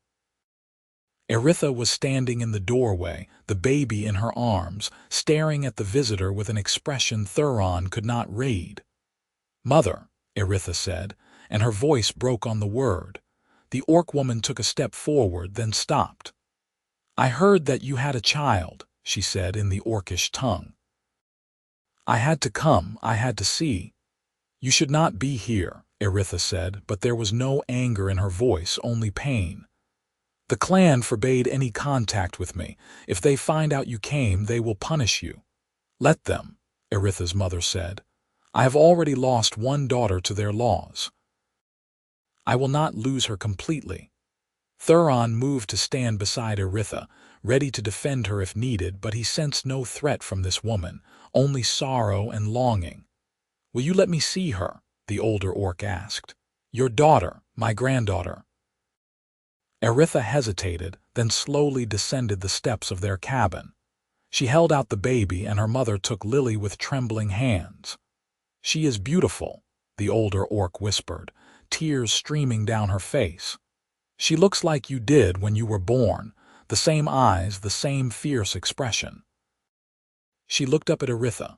Eritha was standing in the doorway, the baby in her arms, staring at the visitor with an expression Theron could not read. "Mother," Eritha said, and her voice broke on the word. The orc woman took a step forward, then stopped. "I heard that you had a child," she said in the orcish tongue. "I had to come, I had to see." "You should not be here," Eritha said, but there was no anger in her voice, only pain. "The clan forbade any contact with me. If they find out you came, they will punish you." "Let them," Eritha's mother said. "I have already lost one daughter to their laws. I will not lose her completely." Theron moved to stand beside Eritha, ready to defend her if needed, but he sensed no threat from this woman, only sorrow and longing. "Will you let me see her?" the older orc asked. "Your daughter, my granddaughter." Eritha hesitated, then slowly descended the steps of their cabin. She held out the baby, and her mother took Lily with trembling hands. "She is beautiful," the older orc whispered, tears streaming down her face. "She looks like you did when you were born, the same eyes, the same fierce expression." She looked up at Eritha.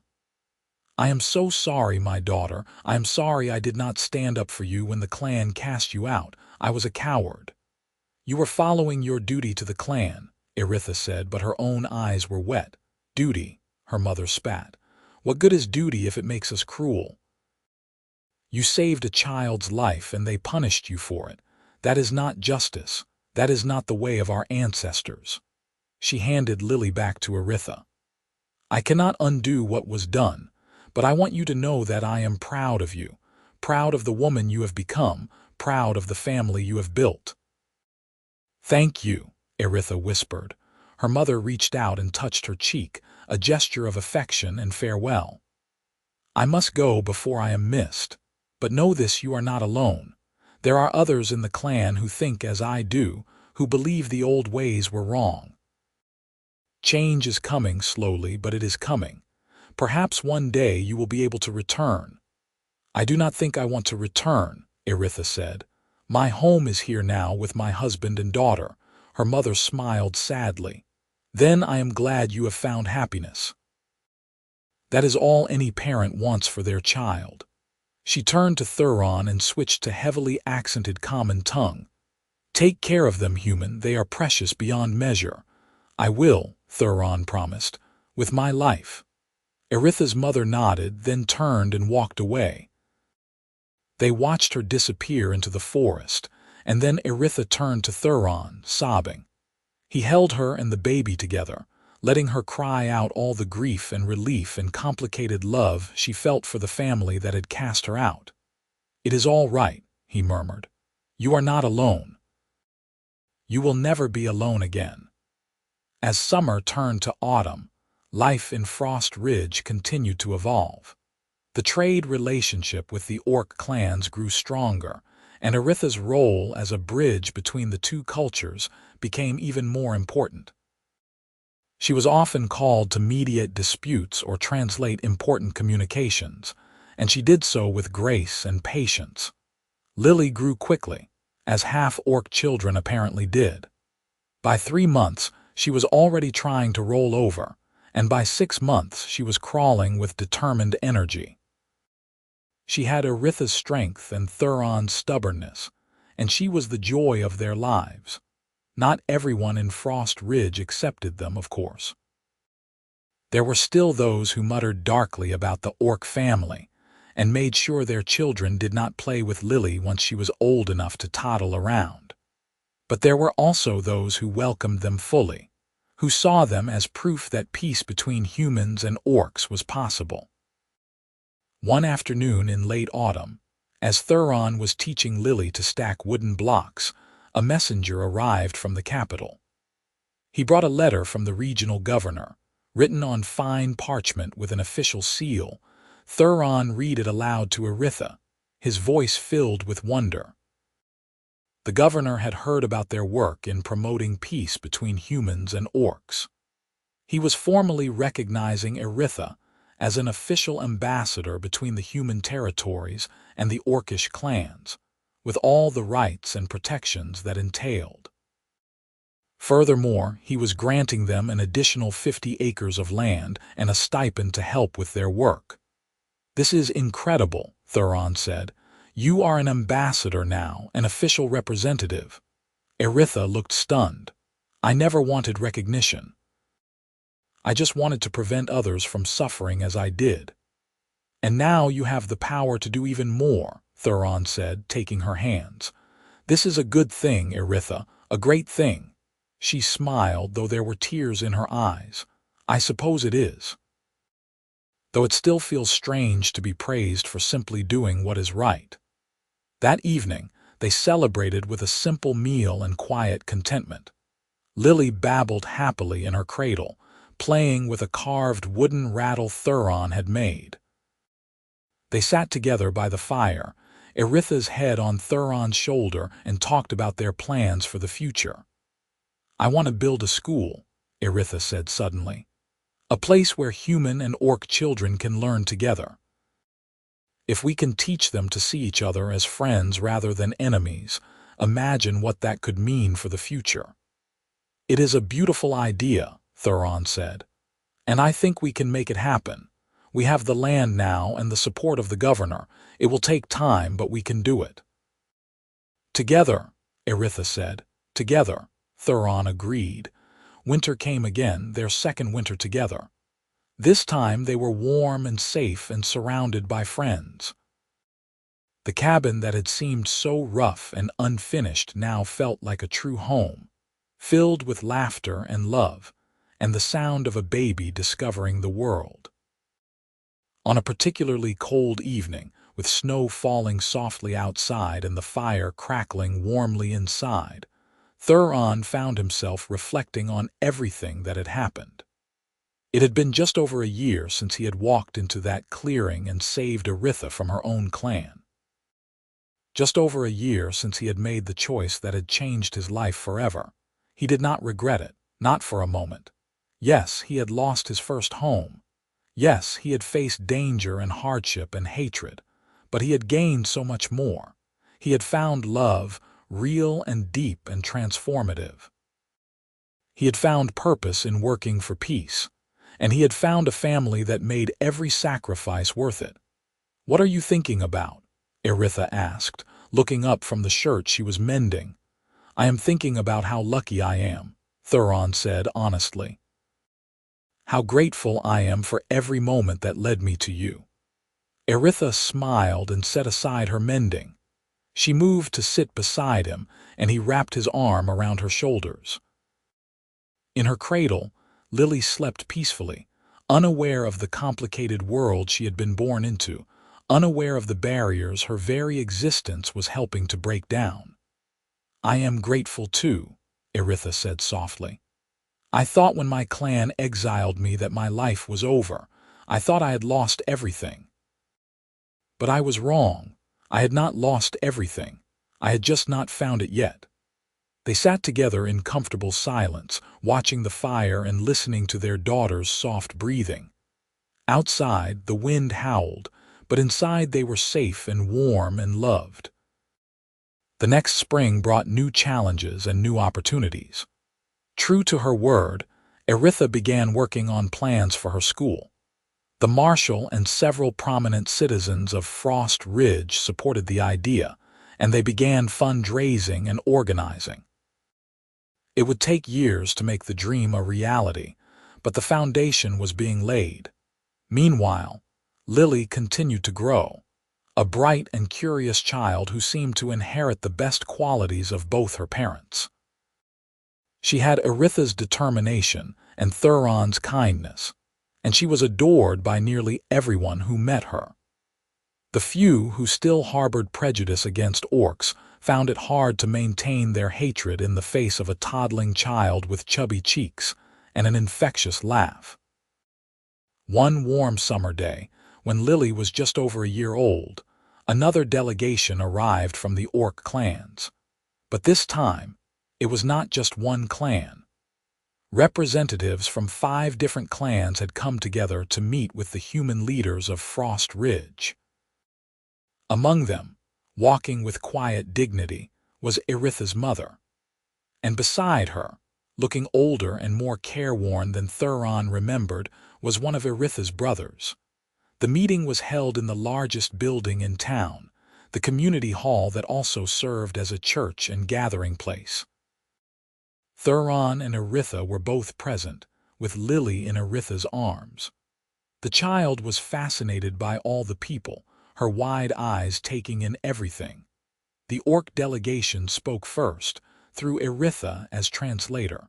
"I am so sorry, my daughter. I am sorry I did not stand up for you when the clan cast you out. I was a coward." "You were following your duty to the clan," Eritha said, but her own eyes were wet. "Duty," her mother spat. "What good is duty if it makes us cruel? You saved a child's life and they punished you for it. That is not justice. That is not the way of our ancestors." She handed Lily back to Eritha. "I cannot undo what was done, but I want you to know that I am proud of you, proud of the woman you have become, proud of the family you have built." "Thank you," Eritha whispered. Her mother reached out and touched her cheek, a gesture of affection and farewell. "I must go before I am missed. But know this, you are not alone. There are others in the clan who think as I do, who believe the old ways were wrong. Change is coming slowly, but it is coming. Perhaps one day you will be able to return." "I do not think I want to return," Eritha said. "My home is here now with my husband and daughter." Her mother smiled sadly. "Then I am glad you have found happiness. That is all any parent wants for their child." She turned to Theron and switched to heavily accented common tongue. "Take care of them, human. They are precious beyond measure." "I will," Theron promised, "with my life." Eritha's mother nodded, then turned and walked away. They watched her disappear into the forest, and then Eritha turned to Theron, sobbing. He held her and the baby together, letting her cry out all the grief and relief and complicated love she felt for the family that had cast her out. "It is all right," he murmured. "You are not alone. You will never be alone again." As summer turned to autumn, life in Frost Ridge continued to evolve. The trade relationship with the orc clans grew stronger, and Eritha's role as a bridge between the two cultures became even more important. She was often called to mediate disputes or translate important communications, and she did so with grace and patience. Lily grew quickly, as half-orc children apparently did. By 3 months, she was already trying to roll over, and by 6 months she was crawling with determined energy. She had Eritha's strength and Theron's stubbornness, and she was the joy of their lives. Not everyone in Frost Ridge accepted them, of course. There were still those who muttered darkly about the orc family, and made sure their children did not play with Lily once she was old enough to toddle around. But there were also those who welcomed them fully, who saw them as proof that peace between humans and orcs was possible. One afternoon in late autumn, as Theron was teaching Lily to stack wooden blocks, a messenger arrived from the capital. He brought a letter from the regional governor, written on fine parchment with an official seal. Theron read it aloud to Eritha, his voice filled with wonder. The governor had heard about their work in promoting peace between humans and orcs. He was formally recognizing Eritha as an official ambassador between the human territories and the orcish clans, with all the rights and protections that entailed. Furthermore, he was granting them an additional 50 acres of land and a stipend to help with their work. "This is incredible," Theron said. "You are an ambassador now, an official representative." Eritha looked stunned. "I never wanted recognition. I just wanted to prevent others from suffering as I did." "And now you have the power to do even more," Theron said, taking her hands. "This is a good thing, Eritha, a great thing." She smiled, though there were tears in her eyes. "I suppose it is. Though it still feels strange to be praised for simply doing what is right." That evening, they celebrated with a simple meal and quiet contentment. Lily babbled happily in her cradle, playing with a carved wooden rattle Theron had made. They sat together by the fire, Eritha's head on Theron's shoulder, and talked about their plans for the future. "I want to build a school," Eritha said suddenly. "A place where human and orc children can learn together. If we can teach them to see each other as friends rather than enemies, imagine what that could mean for the future." "It is a beautiful idea," Theron said. "And I think we can make it happen. We have the land now and the support of the governor. It will take time, but we can do it." "Together," Eritha said. "Together," Theron agreed. Winter came again, their second winter together. This time they were warm and safe and surrounded by friends. The cabin that had seemed so rough and unfinished now felt like a true home, filled with laughter and love, and the sound of a baby discovering the world. On a particularly cold evening, with snow falling softly outside and the fire crackling warmly inside, Theron found himself reflecting on everything that had happened. It had been just over a year since he had walked into that clearing and saved Eritha from her own clan. Just over a year since he had made the choice that had changed his life forever. He did not regret it, not for a moment. Yes, he had lost his first home. Yes, he had faced danger and hardship and hatred, but he had gained so much more. He had found love, real and deep and transformative. He had found purpose in working for peace, and he had found a family that made every sacrifice worth it. "What are you thinking about?" Eritha asked, looking up from the shirt she was mending. "I am thinking about how lucky I am," Theron said honestly. "How grateful I am for every moment that led me to you." Eritha smiled and set aside her mending. She moved to sit beside him, and he wrapped his arm around her shoulders. In her cradle, Lily slept peacefully, unaware of the complicated world she had been born into, unaware of the barriers her very existence was helping to break down. "I am grateful too," Eritha said softly. "I thought when my clan exiled me that my life was over. I thought I had lost everything. But I was wrong. I had not lost everything. I had just not found it yet." They sat together in comfortable silence, watching the fire and listening to their daughter's soft breathing. Outside, the wind howled, but inside they were safe and warm and loved. The next spring brought new challenges and new opportunities. True to her word, Eritha began working on plans for her school. The marshal and several prominent citizens of Frost Ridge supported the idea, and they began fundraising and organizing. It would take years to make the dream a reality, but the foundation was being laid. Meanwhile, Lily continued to grow, a bright and curious child who seemed to inherit the best qualities of both her parents. She had Eritha's determination and Theron's kindness, and she was adored by nearly everyone who met her. The few who still harbored prejudice against orcs found it hard to maintain their hatred in the face of a toddling child with chubby cheeks and an infectious laugh. One warm summer day, when Lily was just over a year old, another delegation arrived from the orc clans. But this time, it was not just one clan. Representatives from 5 different clans had come together to meet with the human leaders of Frost Ridge. Among them, walking with quiet dignity, was Eritha's mother. And beside her, looking older and more careworn than Theron remembered, was one of Eritha's brothers. The meeting was held in the largest building in town, the community hall that also served as a church and gathering place. Theron and Eritha were both present, with Lily in Eritha's arms. The child was fascinated by all the people, her wide eyes taking in everything. The orc delegation spoke first, through Eritha as translator.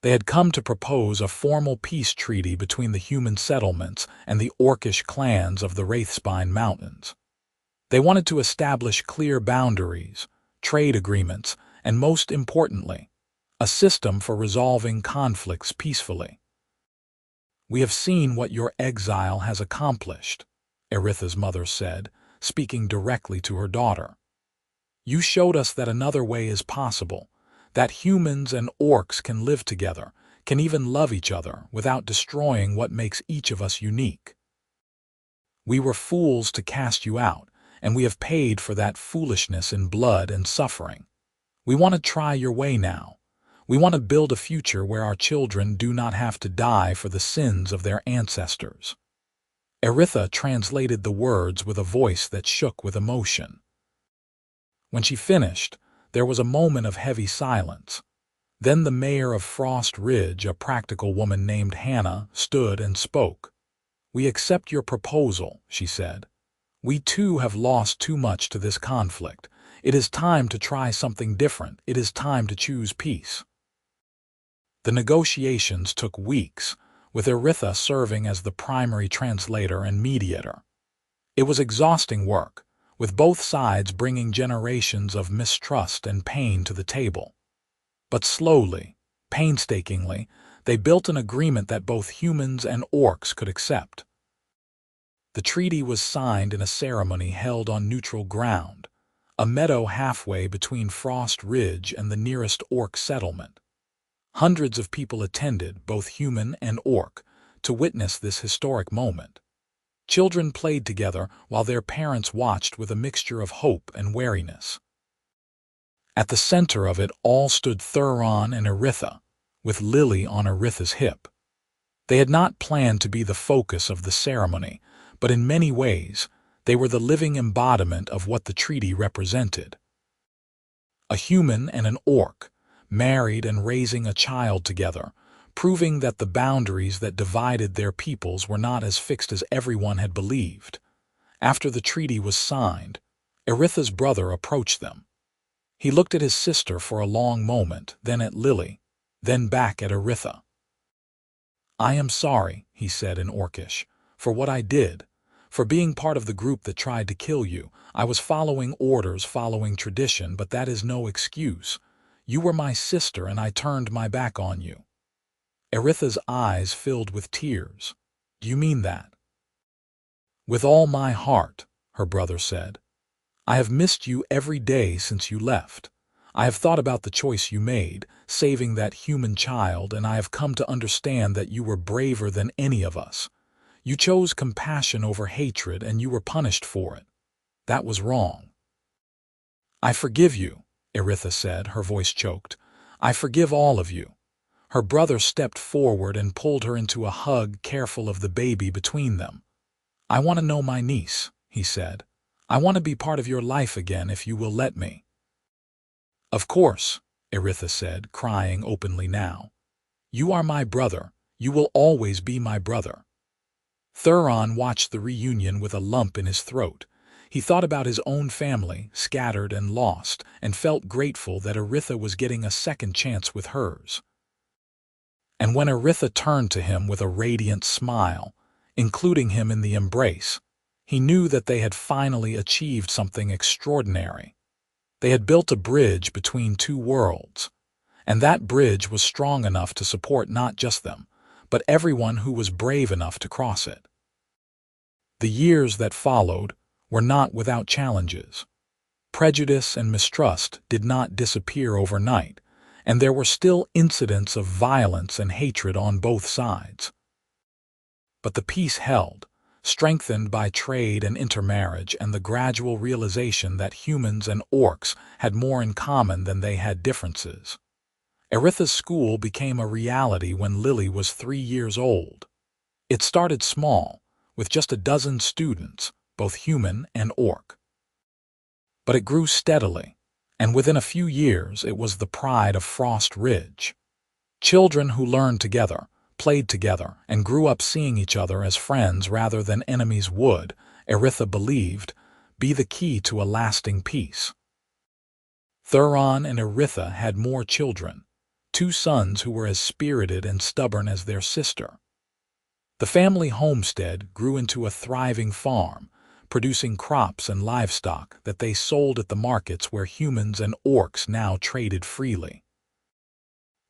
They had come to propose a formal peace treaty between the human settlements and the orcish clans of the Wraithspine Mountains. They wanted to establish clear boundaries, trade agreements, and most importantly, a system for resolving conflicts peacefully. "We have seen what your exile has accomplished," Eritha's mother said, speaking directly to her daughter. "You showed us that another way is possible, that humans and orcs can live together, can even love each other without destroying what makes each of us unique. We were fools to cast you out, and we have paid for that foolishness in blood and suffering. We want to try your way now. We want to build a future where our children do not have to die for the sins of their ancestors." Eritha translated the words with a voice that shook with emotion. When she finished, there was a moment of heavy silence. Then the mayor of Frost Ridge, a practical woman named Hannah, stood and spoke. "We accept your proposal," she said. "We too have lost too much to this conflict. It is time to try something different. It is time to choose peace." The negotiations took weeks, with Eritha serving as the primary translator and mediator. It was exhausting work, with both sides bringing generations of mistrust and pain to the table. But slowly, painstakingly, they built an agreement that both humans and orcs could accept. The treaty was signed in a ceremony held on neutral ground, a meadow halfway between Frost Ridge and the nearest orc settlement. Hundreds of people attended, both human and orc, to witness this historic moment. Children played together while their parents watched with a mixture of hope and wariness. At the center of it all stood Theron and Eritha, with Lily on Eritha's hip. They had not planned to be the focus of the ceremony, but in many ways, they were the living embodiment of what the treaty represented. A human and an orc, married and raising a child together, proving that the boundaries that divided their peoples were not as fixed as everyone had believed. After the treaty was signed, Eritha's brother approached them. He looked at his sister for a long moment, then at Lily, then back at Eritha. "I am sorry," he said in Orcish, "for what I did, for being part of the group that tried to kill you. I was following orders, following tradition, but that is no excuse. You were my sister and I turned my back on you." Eritha's eyes filled with tears. "Do you mean that?" "With all my heart," her brother said. "I have missed you every day since you left. I have thought about the choice you made, saving that human child, and I have come to understand that you were braver than any of us. You chose compassion over hatred, and you were punished for it. That was wrong." "I forgive you," Eritha said, her voice choked. "I forgive all of you." Her brother stepped forward and pulled her into a hug, careful of the baby between them. "I want to know my niece," he said. "I want to be part of your life again if you will let me." "Of course," Eritha said, crying openly now. "You are my brother. You will always be my brother." Theron watched the reunion with a lump in his throat. He thought about his own family, scattered and lost, and felt grateful that Eritha was getting a second chance with hers. And when Eritha turned to him with a radiant smile, including him in the embrace, he knew that they had finally achieved something extraordinary. They had built a bridge between two worlds, and that bridge was strong enough to support not just them, but everyone who was brave enough to cross it. The years that followed were not without challenges. Prejudice and mistrust did not disappear overnight, and there were still incidents of violence and hatred on both sides. But the peace held, strengthened by trade and intermarriage and the gradual realization that humans and orcs had more in common than they had differences. Eritha's school became a reality when Lily was 3 years old. It started small, with just a dozen students, both human and orc. But it grew steadily, and within a few years it was the pride of Frost Ridge. Children who learned together, played together, and grew up seeing each other as friends rather than enemies would, Eritha believed, be the key to a lasting peace. Theron and Eritha had more children, 2 sons who were as spirited and stubborn as their sister. The family homestead grew into a thriving farm, producing crops and livestock that they sold at the markets where humans and orcs now traded freely.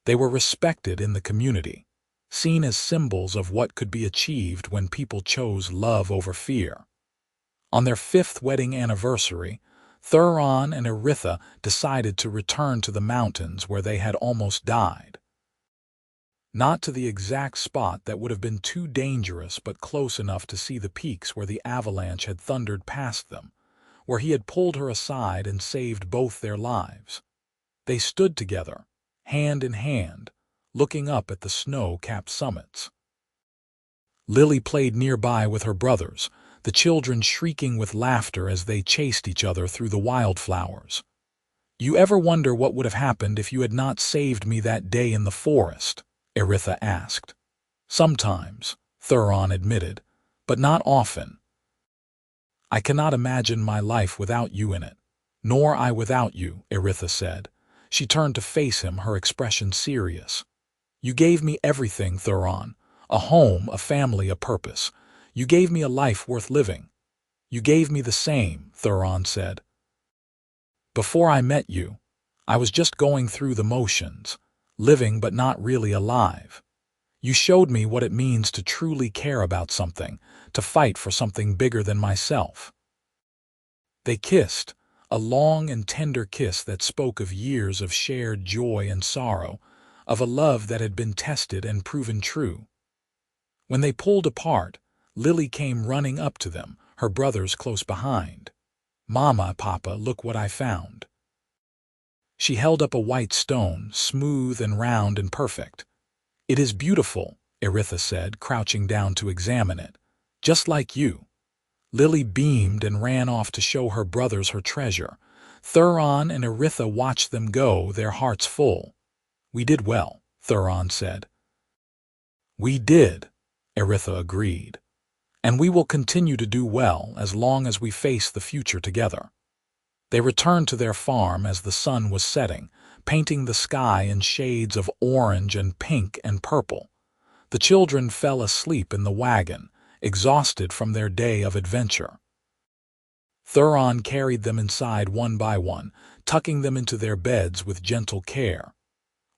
They were respected in the community, seen as symbols of what could be achieved when people chose love over fear. On their 5th wedding anniversary, Theron and Eritha decided to return to the mountains where they had almost died. Not to the exact spot that would have been too dangerous, but close enough to see the peaks where the Avalanche had thundered past them, where he had pulled her aside and saved both their lives. They stood together, hand in hand, looking up at the snow-capped summits. Lily played nearby with her brothers, the children shrieking with laughter as they chased each other through the wildflowers. "You ever wonder what would have happened if you had not saved me that day in the forest?" Eritha asked. "Sometimes," Theron admitted, "but not often. I cannot imagine my life without you in it." "Nor I without you," Eritha said. She turned to face him, her expression serious. "You gave me everything, Theron. A home, a family, a purpose. You gave me a life worth living." "You gave me the same," Theron said. "Before I met you, I was just going through the motions, living but not really alive. You showed me what it means to truly care about something, to fight for something bigger than myself." They kissed, a long and tender kiss that spoke of years of shared joy and sorrow, of a love that had been tested and proven true. When they pulled apart, Lily came running up to them, her brothers close behind. "Mama, Papa, look what I found." She held up a white stone, smooth and round and perfect. "It is beautiful," Eritha said, crouching down to examine it. "Just like you." Lily beamed and ran off to show her brothers her treasure. Theron and Eritha watched them go, their hearts full. "We did well," Theron said. "We did," Eritha agreed. "And we will continue to do well as long as we face the future together." They returned to their farm as the sun was setting, painting the sky in shades of orange and pink and purple. The children fell asleep in the wagon, exhausted from their day of adventure. Theron carried them inside one by one, tucking them into their beds with gentle care.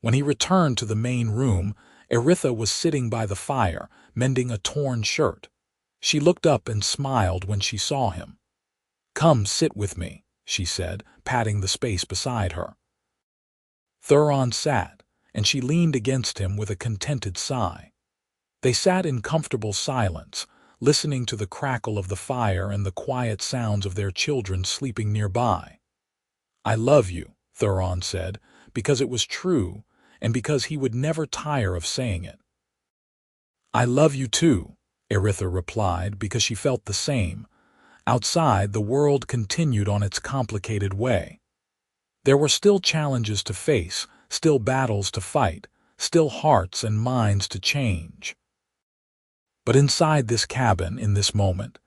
When he returned to the main room, Eritha was sitting by the fire, mending a torn shirt. She looked up and smiled when she saw him. "Come sit with me," she said, patting the space beside her. Theron sat, and she leaned against him with a contented sigh. They sat in comfortable silence, listening to the crackle of the fire and the quiet sounds of their children sleeping nearby. "I love you," Theron said, because it was true, and because he would never tire of saying it. "I love you too," Eritha replied, because she felt the same. Outside, the world continued on its complicated way. There were still challenges to face, still battles to fight, still hearts and minds to change. But inside this cabin, in this moment,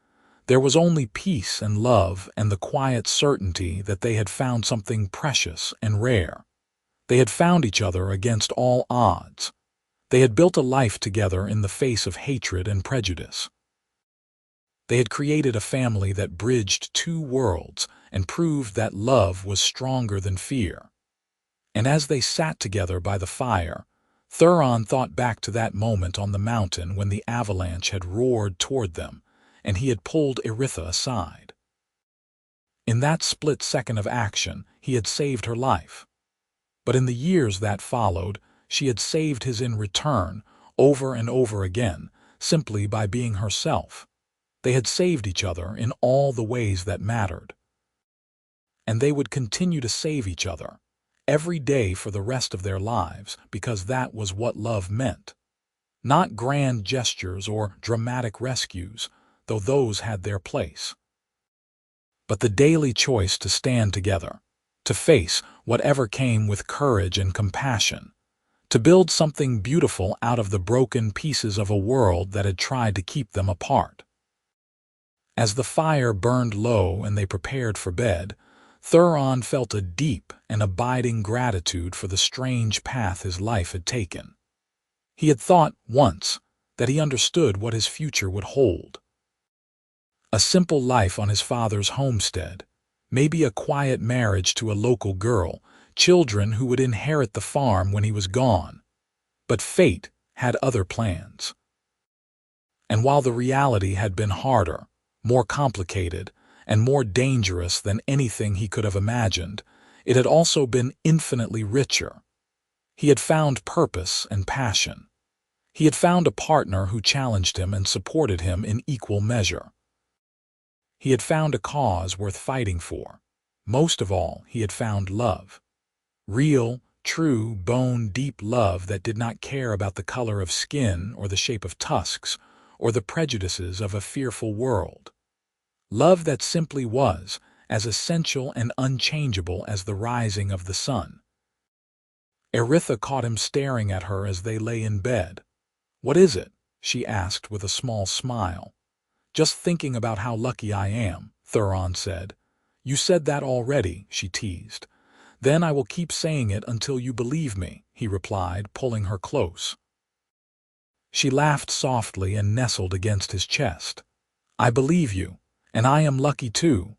there was only peace and love and the quiet certainty that they had found something precious and rare. They had found each other against all odds. They had built a life together in the face of hatred and prejudice. They had created a family that bridged two worlds and proved that love was stronger than fear. And as they sat together by the fire, Theron thought back to that moment on the mountain when the avalanche had roared toward them, and he had pulled Eritha aside. In that split second of action, he had saved her life. But in the years that followed, she had saved his in return, over and over again, simply by being herself. They had saved each other in all the ways that mattered. And they would continue to save each other, every day for the rest of their lives, because that was what love meant. Not grand gestures or dramatic rescues, though those had their place. But the daily choice to stand together, to face whatever came with courage and compassion, to build something beautiful out of the broken pieces of a world that had tried to keep them apart. As the fire burned low and they prepared for bed, Theron felt a deep and abiding gratitude for the strange path his life had taken. He had thought, once, that he understood what his future would hold. A simple life on his father's homestead, maybe a quiet marriage to a local girl, children who would inherit the farm when he was gone. But fate had other plans. And while the reality had been harder, more complicated, and more dangerous than anything he could have imagined, it had also been infinitely richer. He had found purpose and passion. He had found a partner who challenged him and supported him in equal measure. He had found a cause worth fighting for. Most of all, he had found love. Real, true, bone-deep love that did not care about the color of skin or the shape of tusks or the prejudices of a fearful world. Love that simply was, as essential and unchangeable as the rising of the sun. Eritha caught him staring at her as they lay in bed. "What is it?" she asked with a small smile. "Just thinking about how lucky I am," Theron said. "You said that already," she teased. "Then I will keep saying it until you believe me," he replied, pulling her close. She laughed softly and nestled against his chest. "I believe you, and I am lucky too."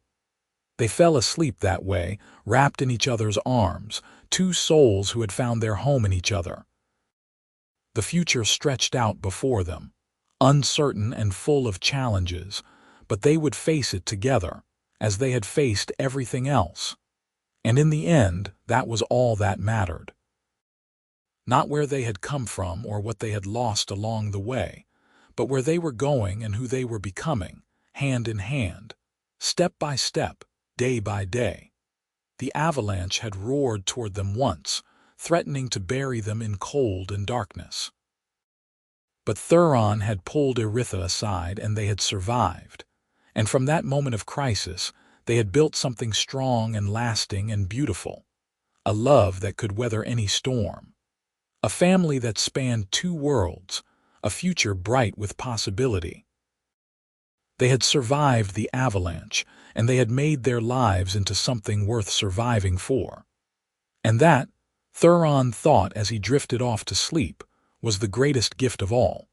They fell asleep that way, wrapped in each other's arms, two souls who had found their home in each other. The future stretched out before them, uncertain and full of challenges, but they would face it together, as they had faced everything else. And in the end, that was all that mattered. Not where they had come from or what they had lost along the way, but where they were going and who they were becoming, hand in hand, step by step, day by day. The avalanche had roared toward them once, threatening to bury them in cold and darkness. But Theron had pulled Eritha aside and they had survived. And from that moment of crisis, they had built something strong and lasting and beautiful. A love that could weather any storm. A family that spanned two worlds, a future bright with possibility. They had survived the avalanche, and they had made their lives into something worth surviving for. And that, Theron thought as he drifted off to sleep, was the greatest gift of all.